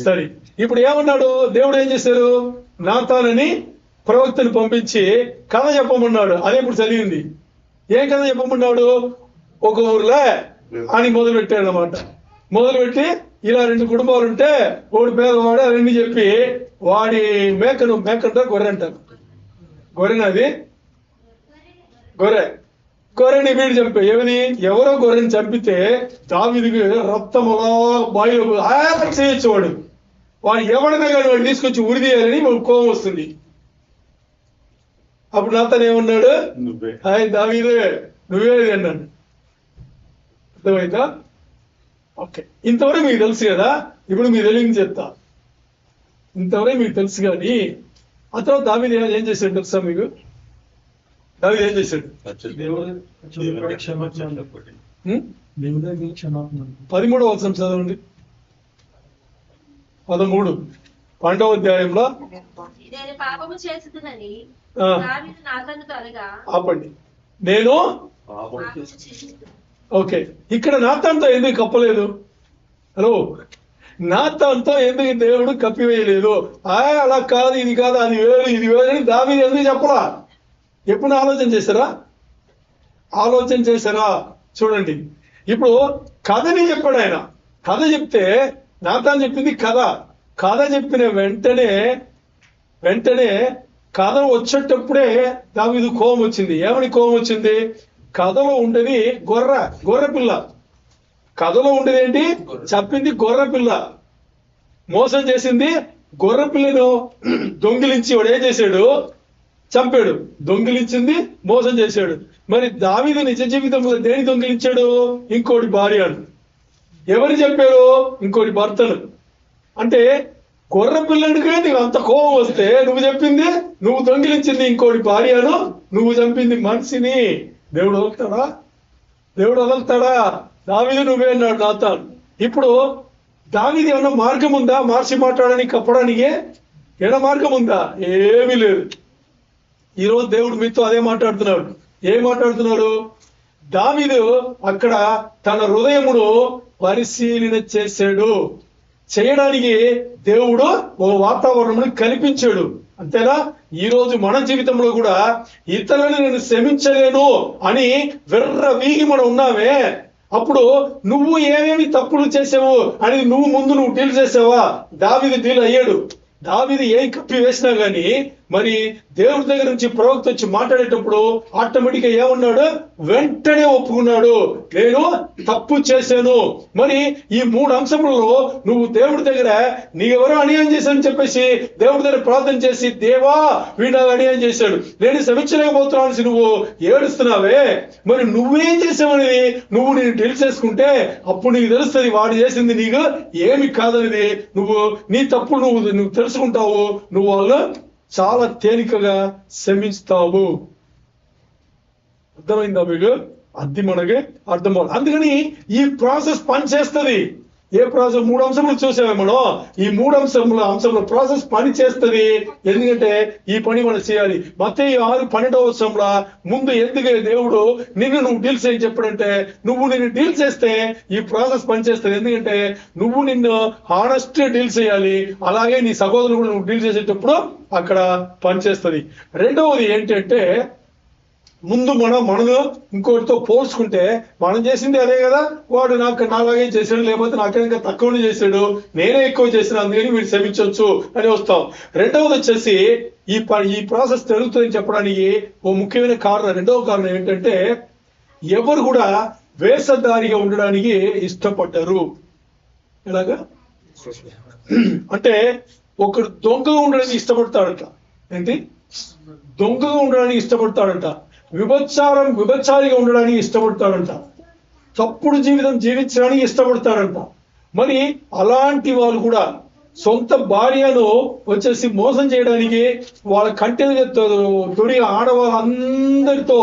సరే, ఇప్పుడు ఏమన్నాడు? దేవుడు ఏం చేశారు? నాతానని ప్రవక్తని పంపించి కథ చెప్పమన్నాడు. అదే ఇప్పుడు చదివింది. ఏం కథ చెప్పమన్నాడు? ఒక ఊర్లో అని మొదలుపెట్టాడు అన్నమాట. మొదలుపెట్టి ఇలా 2 కుటుంబాలు ఉంటే ఒకటి పేదవాడు అవన్నీ చెప్పి వాడి మేకంటారు, గొర్రె అంటారు. గొర్రెనది గొర్రెని వీడు చంపే ఎవరో గొర్రెని చంపితే దావీదుకి రక్తం అలా బాయిలో చేయొచ్చేవాడు. వాడు ఎవడైనా కానీ వాడు తీసుకొచ్చి ఉరిదీయాలని కోపం వస్తుంది. అప్పుడు నాతను ఏమన్నాడు? దావీదే నువ్వే అన్నాడు. అర్థమైందా? ఓకే, ఇంతవరకు మీకు తెలుసు కదా. ఇప్పుడు మీకు తెలియని చెప్తా. ఇంతవరకు మీకు తెలుసు కానీ ఆ తర్వాత దావీదు ఏం చేశాడు తెలుసా మీకు? దావీదు ఏం చేశాడు? 13వ వచనం చదవండి. 13 12వ అధ్యాయంలో
నేను పాపము చేస్తుందని దావీదు నాతానుతో అనగా
ఆపండి. నేను ఓకే, ఇక్కడ నాతాన్తో ఎందుకు కప్పలేదు? హలో, నాతాన్తో ఎందుకు దేవుడు కప్పివేయలేదు? అలా కాదు, ఇది కాదు, అది వేరు, ఇది వేరు అని దావీదు ఎందుకు చెప్పలా? ఎప్పుడు ఆలోచన చేశారా? చూడండి, ఇప్పుడు కథని చెప్పాడు ఆయన. కథ చెప్తే నాతాన్ చెప్పింది కథ చెప్పిన వెంటనే కథ వచ్చేటప్పుడే దావీదు కోపం వచ్చింది. ఏమని కోపం వచ్చింది? కథలో ఉండేది గొర్రె పిల్ల. కథలో ఉండేది ఏంటి? చెప్పింది గొర్రె పిల్ల. మోసం చేసింది గొర్రె పిల్లను దొంగిలించి వాడు ఏం చేశాడు? చంపాడు. దొంగిలించింది మోసం చేశాడు. మరి దావీదు నిజ జీవితంలో దేని దొంగిలించాడు? ఇంకోటి భార్యను. ఎవరు చెప్పారు? ఇంకోటి భర్తను. అంటే గొర్రె పిల్లడికి నీకు అంత కోపం వస్తే నువ్వు చెప్పింది, నువ్వు దొంగిలించింది ఇంకోటి భార్యను, నువ్వు చంపింది మనిషిని. దేవుడు వదులుతాడా? దావీదు నువ్వే అన్నాడు నాతాను. ఇప్పుడు దావీదు ఏమన్నా మార్గం ఉందా మార్చి మాట్లాడడానికి, కప్పడానికి? ఏమైనా మార్గం ఉందా? ఏమీ లేదు. ఈరోజు దేవుడు మీతో అదే మాట్లాడుతున్నాడు. ఏం మాట్లాడుతున్నాడు? దావీదు అక్కడ తన హృదయమును పరిశీలన చేశాడు. చేయడానికి దేవుడు ఒక వాతావరణం కల్పించాడు. అంతేనా? ఈ రోజు మన జీవితంలో కూడా ఇతరులను నేను క్షమించలేను అని వీగి మనం ఉన్నామే. అప్పుడు నువ్వు ఏమేమి తప్పులు చేసావు అని నువ్వు డీల్ చేసావా? దావీదు డీల్ అయ్యాడు. దావీదు ఏం కప్పి వేసినా గాని మరి దేవుడి దగ్గర నుంచి ప్రవక్త వచ్చి మాట్లాడేటప్పుడు ఆటోమేటిక్ గా ఏమన్నాడు? వెంటనే ఒప్పుకున్నాడు, నేను తప్పు చేశాను. మరి ఈ 3 అంశములలో నువ్వు దేవుడి దగ్గర నీకెవరో అన్యాయం చేశానని చెప్పేసి దేవుడి దగ్గర ప్రార్థన చేసి, దేవా వీడు నాకు అన్యాయం చేశాడు, నేను క్షమించలేకపోతున్నాను నువ్వు ఏడుస్తున్నావే, మరి నువ్వేం చేసావనేది నువ్వు నేను తెలిసేసుకుంటే అప్పుడు నీకు తెలుస్తుంది వాడు చేసింది నీకు ఏమి కాదనేది. నువ్వు నీ తప్పు నువ్వు తెలుసుకుంటావు, నువ్వు వాళ్ళు చాలా తేలికగా క్షమిస్తావు. అర్థమైందా మీకు? అది మనకి అర్థం అవ్వాలి. అందుకని ఈ ప్రాసెస్ పనిచేస్తుంది. ఏ ప్రాసెస్? 3 అంశములు చూసామే మనం. ఈ 3 అంశంలో ప్రాసెస్ పని చేస్తుంది. ఎందుకంటే ఈ పని మనం చేయాలి. మత్తయి 6:12 ముందు ఎందుకు దేవుడు నువ్వు డీల్ చేయని చెప్పాడంటే, నువ్వు నిన్ను డీల్ చేస్తే ఈ ప్రాసెస్ పనిచేస్తుంది. ఎందుకంటే నువ్వు నిన్ను హానెస్ట్ డీల్ చేయాలి, అలాగే నీ సహోదరుడు కూడా నువ్వు డీల్ చేసేటప్పుడు అక్కడ పనిచేస్తుంది. రెండవది ఏంటంటే, ముందు మనను ఇంకోటితో పోల్చుకుంటే మనం చేసింది అదే కదా, వాడు నాలాగే చేశాడు, లేకపోతే నాకైనా తక్కువనే చేశాడు, నేనే ఎక్కువ చేసిన, అందుకని వీడు క్షమించవచ్చు అని వస్తాం. రెండవది వచ్చేసి ఈ ప్రాసెస్ జరుగుతుందని చెప్పడానికి ఓ ముఖ్యమైన కారణం, రెండవ కారణం ఏంటంటే, ఎవరు కూడా వేషధారిగా ఉండడానికి ఇష్టపడ్డారు. ఎలాగా అంటే ఒకడు దొంగగా ఉండడానికి ఇష్టపడతాడంట. ఏంటి? దొంగగా ఉండడానికి ఇష్టపడతాడంట, విభచారిగా ఉండడానికి ఇష్టపడతాడంట, తప్పుడు జీవితం జీవించడానికి ఇష్టపడతాడంట. మరి అలాంటి వాళ్ళు కూడా సొంత భార్యను వచ్చేసి మోసం చేయడానికి, వాళ్ళ కంటెలుగా తొడి ఆడవాళ్ళందరితో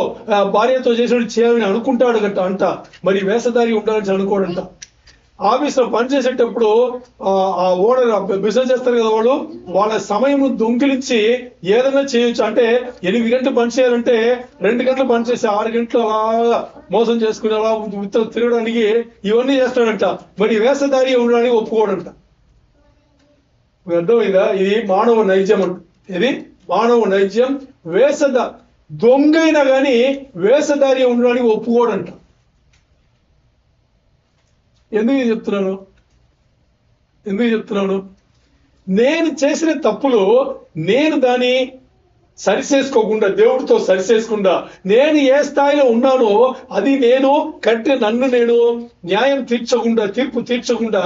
భార్యతో చేసినట్టు చేయాలని అనుకుంటాడు అంట. మరి వేషధారి ఉండాలని అనుకోడంట. ఆఫీస్ లో పనిచేసేటప్పుడు ఆ ఓనర్ బిజినెస్ చేస్తారు కదా వాళ్ళు, వాళ్ళ సమయం దొంగిలించి ఏదైనా చేయొచ్చు. అంటే 8 గంటలు పని చేయాలంటే 2 గంటలు పని చేసి 6 గంటలు అలా మోసం చేసుకుని అలా తిరగడానికి ఇవన్నీ చేస్తాడంట. మరి వేషధారి ఉండడానికి ఒప్పుకోడంట. అర్థమైందా? ఇది మానవ నైజం అంట. ఇది మానవ నైజం. దొంగైనా గాని వేషధారి ఉండడానికి ఒప్పుకోడంట. ఎందుకు చెప్తున్నాను? నేను చేసిన తప్పులు నేను దాన్ని సరిచేసుకోకుండా, దేవుడితో సరిచేసుకుండా, నేను ఏ స్థాయిలో ఉన్నానో అది నేను నన్ను నేను తీర్పు తీర్చకుండా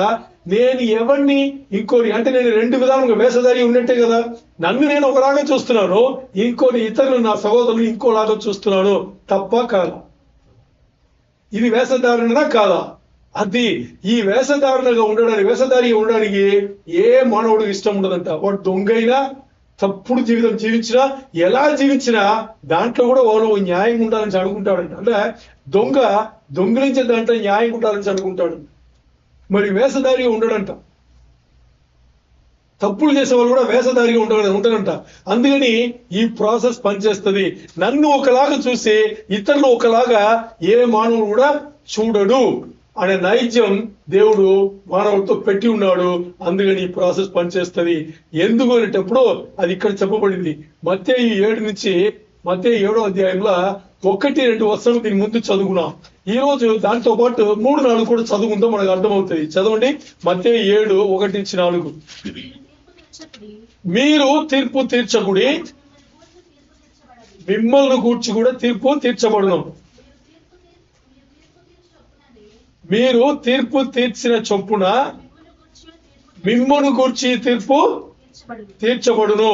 నేను ఎవరిని ఇంకోని, అంటే నేను 2 విధాలుగా వేషధారి ఉన్నట్టే కదా. నన్ను నేను ఒకలాగా చూస్తున్నాను, ఇంకోని ఇతరులు నా సహోదరులు ఇంకోలాగా చూస్తున్నాను. తప్ప కాదా? ఇది వేషధారణ కాదా? అది ఈ వేషధారిగా ఉండడానికి ఏ మానవుడు ఇష్టం ఉండదంట. వాడు దొంగైనా, తప్పుడు జీవితం జీవించినా, ఎలా జీవించినా దాంట్లో కూడా వాళ్ళు న్యాయం ఉండాలని అనుకుంటాడంట. అంటే దొంగిలించే దాంట్లో న్యాయం ఉండాలని అనుకుంటాడు. మరి వేషధారిగా ఉండడంట. తప్పులు చేసే వాళ్ళు కూడా వేషధారిగా ఉంటారంట. అందుకని ఈ ప్రాసెస్ పనిచేస్తుంది. నన్ను ఒకలాగా చూసి ఇతరులు ఒకలాగా ఏ మానవుడు కూడా చూడడు అనే నైజం దేవుడు మానవుడితో పెట్టి ఉన్నాడు. అందుకని ఈ ప్రాసెస్ పనిచేస్తుంది. ఎందుకు అనేటప్పుడు అది ఇక్కడ చెప్పబడింది. మత్తయి 7వ అధ్యాయంలో 1-2 వచనాలు దీని ముందు చదువుకున్నాం. ఈ రోజు దాంతో పాటు 3-4 కూడా చదువుకుందో మనకు అర్థమవుతుంది. చదవండి. మత్తయి 7:1-4. మీరు తీర్పు తీర్చకుడి, మిమ్మల్ని గూర్చి కూడా తీర్పు తీర్చబడును. మీరు తీర్పు తీర్చిన చొప్పున మిమ్మల్ని గూర్చి తీర్పు తీర్చబడును.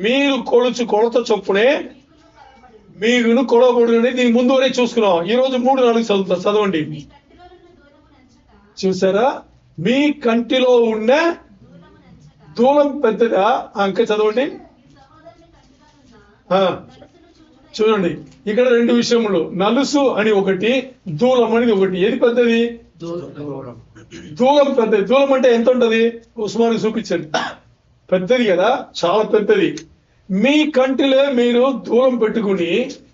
మీరు కొలత చొప్పునే మీరును కొలవబడును. దీని ముందు వరే చూసుకున్నాం. ఈ రోజు 3-4 చదవండి. చూసారా? మీ కంటిలో ఉన్న దూలం పెద్దదా? ఇంకా చదవండి. చూడండి, ఇక్కడ 2 విషయములు, నలుసు అని ఒకటి, దూలం అనేది ఒకటి. ఏది పెద్దది? దూలం పెద్దది. దూలం అంటే ఎంత ఉంటది? ఉస్మానికి చూపించండి. పెద్దది కదా, చాలా పెద్దది. మీ కంటిలో మీరు దూలం పెట్టుకుని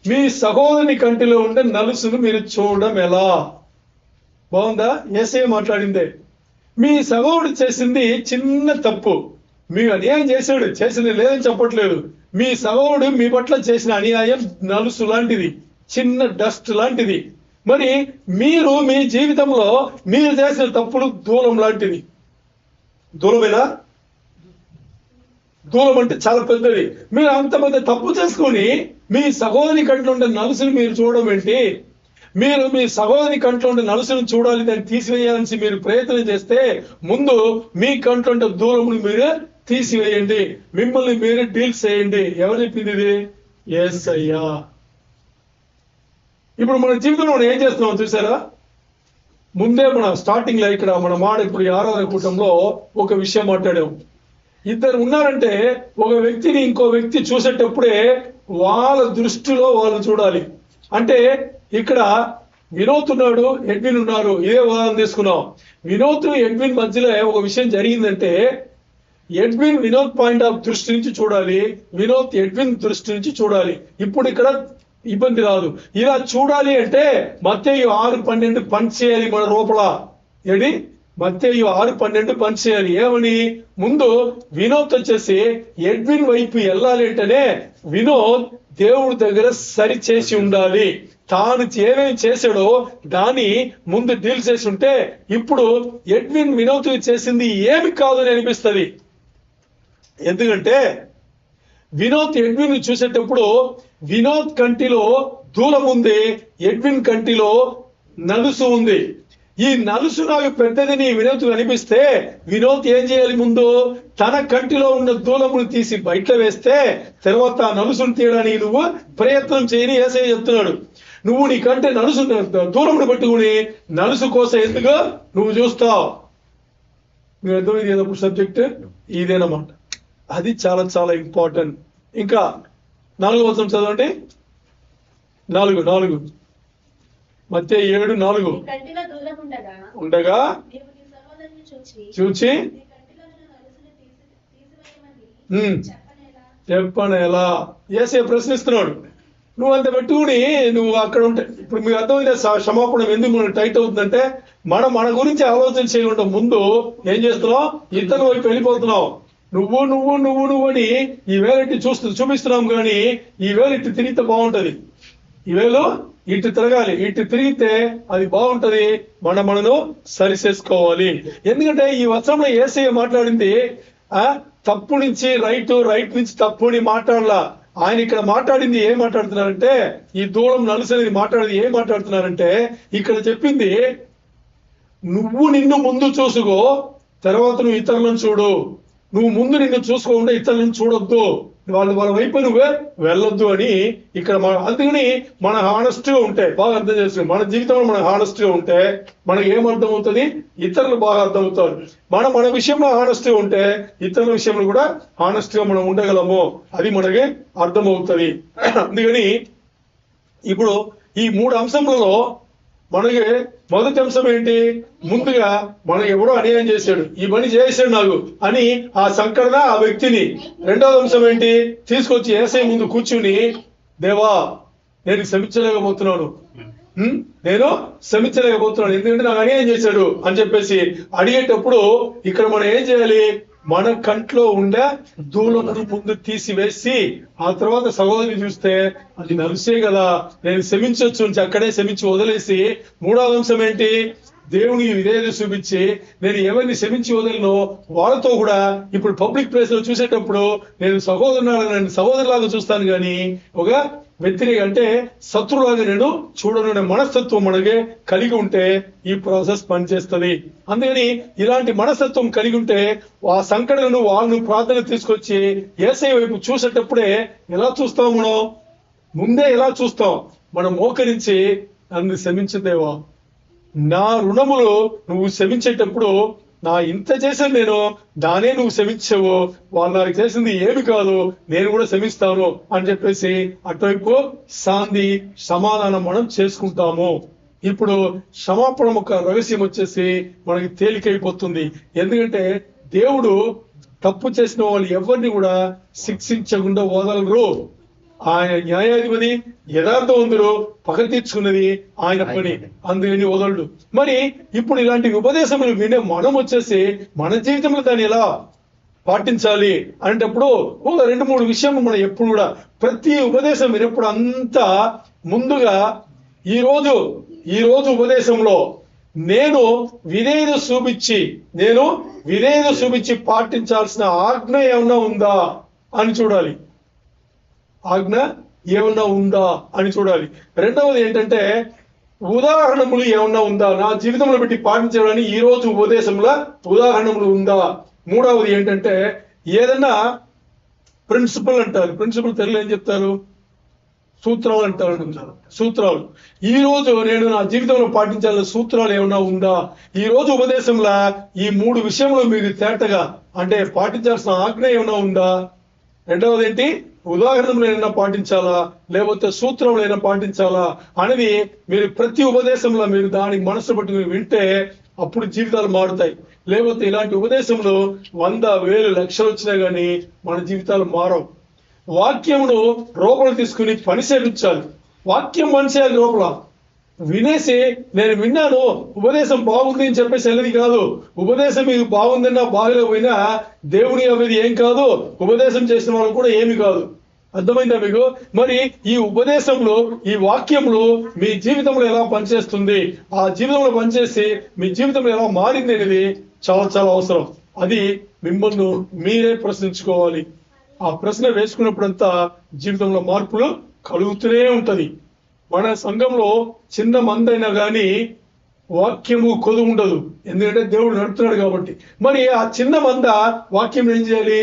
మీ సహోదరుని కంటిలో ఉండే నలుసును మీరు చూడడం ఎలా? బాగుందా? యేసయ్య మాట్లాడిందే. మీ సహోదరుడు చేసింది చిన్న తప్పు, మీకు అన్యాయం చేసింది లేదని చెప్పట్లేదు. మీ సహోదరుడు మీ పట్ల చేసిన అన్యాయం నలుసు లాంటిది, చిన్న డస్ట్ లాంటిది. మరి మీరు మీ జీవితంలో మీరు చేసిన తప్పులు దూలం లాంటిది. దూలమేనా? దూలం అంటే చాలా పెద్దది. మీరు అంతమంది తప్పు చేసుకొని మీ సహోదరి కంట్లో ఉండే నలుసుని మీరు చూడడం ఏంటి? మీరు మీ సహోదరి కంట్లో ఉండే నలుసును చూడాలి, దాన్ని తీసివేయాలని మీరు ప్రయత్నం చేస్తే ముందు మీ కంట్లో ఉండే దూరమును మీరు తీసివేయండి, మిమ్మల్ని మీరు డీల్స్ చేయండి. ఎవరు చెప్పింది ఇది? యేసయ్యా. ఇప్పుడు మన జీవితంలో మనం ఏం చేస్తున్నాం చూసారా? ముందే మన స్టార్టింగ్ లో ఇక్కడ మన ఇప్పుడు ఈ ఆరాధన కూటంలో ఒక విషయం మాట్లాడాం. ఇద్దరు ఉన్నారంటే ఒక వ్యక్తిని ఇంకో వ్యక్తి చూసేటప్పుడే వాళ్ళ దృష్టిలో వాళ్ళు చూడాలి. అంటే ఇక్కడ వినోద్ ఉన్నాడు, ఎడ్విన్ ఉన్నారు, ఇదే ఉదాహరణ తీసుకున్నాం. వినోద్ ఎడ్విన్ మధ్యలో ఒక విషయం జరిగిందంటే ఎడ్విన్ వినోద్ పాయింట్ ఆఫ్ దృష్టి నుంచి చూడాలి, వినోద్ ఎడ్విన్ దృష్టి నుంచి చూడాలి. ఇప్పుడు ఇక్కడ ఇబ్బంది రాదు. ఇలా చూడాలి అంటే మత్తయి 6:12 పంచ్ చేయాలి మన లోపల. ఏడి? మత్తయి 6:12 పంచ్ చేయాలి. ఏమని? ముందు వినోద్ వచ్చేసి ఎడ్విన్ వైపు వెళ్ళాలి అంటేనే వినోద్ దేవుడి దగ్గర సరి చేసి ఉండాలి. తాను ఏమేమి చేశాడో దాన్ని ముందు డీల్ చేసి ఉంటే ఇప్పుడు ఎడ్విన్ వినోద్ చేసింది ఏమి కాదని అనిపిస్తుంది. ఎందుకంటే వినోద్ ఎడ్విన్ చూసేటప్పుడు వినోద్ కంటిలో దూలం ఉంది, ఎడ్విన్ కంటిలో నలుసు ఉంది. ఈ నలుసు నాకు పెద్దదని వినోద్ అనిపిస్తే వినోద్ ఏం చేయాలి? ముందు తన కంటిలో ఉన్న దూలమును తీసి బయట వేస్తే తర్వాత నలుసును తీయడానికి నువ్వు ప్రయత్నం చేయని యేసయ్య చెప్తున్నాడు. నువ్వు నీ కంటే నలుసు దూరమును పట్టుకుని నలుసు కోసం ఎందుకు నువ్వు చూస్తావు? మీరు అర్థమైంది కదా సబ్జెక్ట్? ఇదేనమాట. అది చాలా చాలా ఇంపార్టెంట్. ఇంకా 4వ వచనం చదవండి. 4 మత్తయి 7:4
కంటిలో దూరం
ఉండగా
నీవు నీ సహోదరుని
చూచి
నీ కంటిలో ఉన్న నలుసును తీసివేయమని
చెప్పనేలా? యేసయ్య ప్రశ్నిస్తున్నాడు. నువ్వు అంత పెట్టుకుని నువ్వు అక్కడ ఉంటే ఇప్పుడు మీకు అర్థమైంది క్షమాపణ ఎందుకు మనకు టైట్ అవుతుందంటే మన గురించి ఆలోచన చేయకుండా ముందు ఏం చేస్తున్నావు? ఇతరుల వైపు వెళ్ళిపోతున్నావు. నువ్వు అని ఈ వేలు చూపిస్తున్నాం కానీ ఈ వేలు ఇటు తిరిగితే బాగుంటది. ఈ వేలు ఇటు తిరగాలి, ఇటు తిరిగితే అది బాగుంటది. మనను సరి చేసుకోవాలి. ఎందుకంటే ఈ వచనంలో యేసయ్య మాట్లాడింది తప్పు నుంచి రైట్ నుంచి తప్పు అని మాట్లాడలా. ఆయన ఇక్కడ మాట్లాడింది ఏం మాట్లాడుతున్నారంటే ఈ దూరం నలుసు అనేది మాట్లాడింది ఏం మాట్లాడుతున్నారంటే ఇక్కడ చెప్పింది నువ్వు నిన్ను ముందు చూసుకో, తర్వాత నువ్వు ఇతరులను చూడు. నువ్వు ముందు నిన్ను చూసుకోకుండా ఇతరులను చూడొద్దు, వాళ్ళ వైపు నువ్వే వెళ్ళొద్దు అని ఇక్కడ అందుకని మన హానెస్ట్ గా ఉంటే బాగా అర్థం చేసుకుని మన జీవితంలో మనం హానెస్ట్ గా ఉంటే మనకి ఏం అర్థం అవుతుంది? ఇతరులు బాగా అర్థం అవుతారు. మన విషయంలో హానెస్ట్ గా ఉంటే ఇతరుల విషయంలో కూడా హానెస్ట్ గా మనం ఉండగలము, అది మనకి అర్థమవుతుంది. అందుకని ఇప్పుడు ఈ 3 అంశములలో మనకి మొదటి అంశం ఏంటి? ముందుగా మనకి ఎవడో అన్యాయం చేశాడు, ఈ పని చేశాడు నాకు అని ఆ సంకటన ఆ వ్యక్తిని. రెండవ అంశం ఏంటి? తీసుకొచ్చి యేసయ్య ముందు కూర్చుని దేవా నేను క్షమించలేకపోతున్నాను, ఎందుకంటే నాకు అన్యాయం చేశాడు అని చెప్పేసి అడిగేటప్పుడు ఇక్కడ మనం ఏం చేయాలి? మన కంట్లో ఉండే దూలమును ముందు తీసివేసి ఆ తర్వాత సహోదరిని చూస్తే అది నలుసే కదా, నేను క్షమించవచ్చు నుంచి అక్కడే క్షమించి వదిలేసి 3వ అంశం ఏంటి? దేవుని విధేయత చూపించి నేను ఎవరిని క్షమించి వదలను వాళ్ళతో కూడా ఇప్పుడు పబ్లిక్ ప్లేస్ లో చూసేటప్పుడు నేను సహోదరులాగా చూస్తాను కానీ ఒక వ్యతిరేక అంటే శత్రులాగా నేను చూడనునే మనస్తత్వం మనకి కలిగి ఉంటే ఈ ప్రాసెస్ పనిచేస్తుంది. అందుకని ఇలాంటి మనస్తత్వం కలిగి ఉంటే ఆ సంకటను వాళ్ళను ప్రార్థన తీసుకొచ్చి యేసయ్య వైపు చూసేటప్పుడే ఎలా చూస్తాం? మనం ముందే ఎలా చూస్తాం? మనం మోకరించి నన్ను క్షమించదేవా, నా రుణములు నువ్వు క్షమించేటప్పుడు నా ఇంత చేశాను నేను, దానే నువ్వు క్షమించావు, వాళ్ళు నాకు చేసింది ఏమి కాదు, నేను కూడా క్షమిస్తాను అని చెప్పేసి అటువైపు శాంతి సమాధానం మనం చేసుకుంటాము. ఇప్పుడు క్షమాపణ ఒక రహస్యం వచ్చేసి మనకి తేలికైపోతుంది. ఎందుకంటే దేవుడు తప్పు చేసిన వాళ్ళు ఎవరిని కూడా శిక్షించకుండా వదలరు. ఆయన న్యాయాధిపతి, యథార్థవంతుడు, పగ తీర్చుకున్నది ఆయన పని, అందుకని వదలడు. మరి ఇప్పుడు ఇలాంటి ఉపదేశములు వినే మనం వచ్చేసి మన జీవితంలో దాన్ని ఎలా పాటించాలి అనేటప్పుడు ఒక 2-3 విషయాలు మనం ఎప్పుడు కూడా ప్రతి ఉపదేశం వినప్పుడు అంతా ముందుగా ఈ రోజు ఉపదేశంలో నేను విధేయత చూపించి పాటించాల్సిన ఆజ్ఞ ఏమన్నా ఉందా అని చూడాలి. ఆజ్ఞ ఏమన్నా ఉందా అని చూడాలి. రెండవది ఏంటంటే ఉదాహరణములు ఏమన్నా ఉందా, నా జీవితంలో పెట్టి పాటించడానికి ఈ రోజు ఉపదేశంలో ఉదాహరణములు ఉందా. మూడవది ఏంటంటే ఏదన్నా ప్రిన్సిపల్ అంటారు, ప్రిన్సిపల్ తెలుగులో ఏం చెప్తారు, సూత్రాలు అంటారు. సూత్రాలు ఈ రోజు నేను నా జీవితంలో పాటించాల్సిన సూత్రాలు ఏమన్నా ఉందా. ఈ రోజు ఉపదేశంలో ఈ 3 విషయంలో మీరు తేటగా అంటే పాటించాల్సిన ఆజ్ఞ ఏమన్నా ఉందా. రెండవది ఏంటి, ఉదాహరణలు ఏమైనా పాటించాలా లేకపోతే సూత్రంలో ఏమైనా పాటించాలా అనేది మీరు ప్రతి ఉపదేశంలో మీరు దానికి మనసు పట్టుకుని వింటే అప్పుడు జీవితాలు మారుతాయి. లేకపోతే ఇలాంటి ఉపదేశంలో 100, 1000, లక్షలు వచ్చినా గానీ మన జీవితాలు మారవు. వాక్యమును రూపంలో తీసుకుని పని సేవించాలి. వాక్యం మనిషేయాలి లోపల. వినేసి నేను విన్నాను ఉపదేశం బాగుంది అని చెప్పేసి వెళ్ళేది కాదు. ఉపదేశం మీకు బాగుందన్నా బాగలేకపోయినా దేవుని అనేది ఏం కాదు, ఉపదేశం చేసిన వాళ్ళు కూడా ఏమి కాదు. అర్థమైందా మీకు? మరి ఈ ఉపదేశంలో ఈ వాక్యంలో మీ జీవితంలో ఎలా పనిచేస్తుంది, ఆ జీవితంలో పనిచేసి మీ జీవితంలో ఎలా మారింది అనేది చాలా చాలా అవసరం. అది మిమ్మల్ని మీరే ప్రశ్నించుకోవాలి. ఆ ప్రశ్న వేసుకున్నప్పుడంతా జీవితంలో మార్పులు కలుగుతూనే ఉంటది. మన సంఘంలో చిన్న మందైనా కానీ వాక్యము కొదువు ఉండదు, ఎందుకంటే దేవుడు నడుపుతున్నాడు కాబట్టి. మరి ఆ చిన్న మంద వాక్యం ఏం చేయాలి,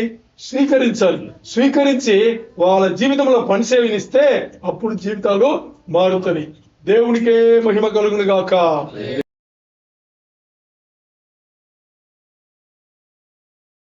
స్వీకరించాలి. స్వీకరించి వాళ్ళ జీవితంలో పనిసేవినిస్తే అప్పుడు జీవితాలు మారుతుంది. దేవునికే మహిమ కలుగును గాక.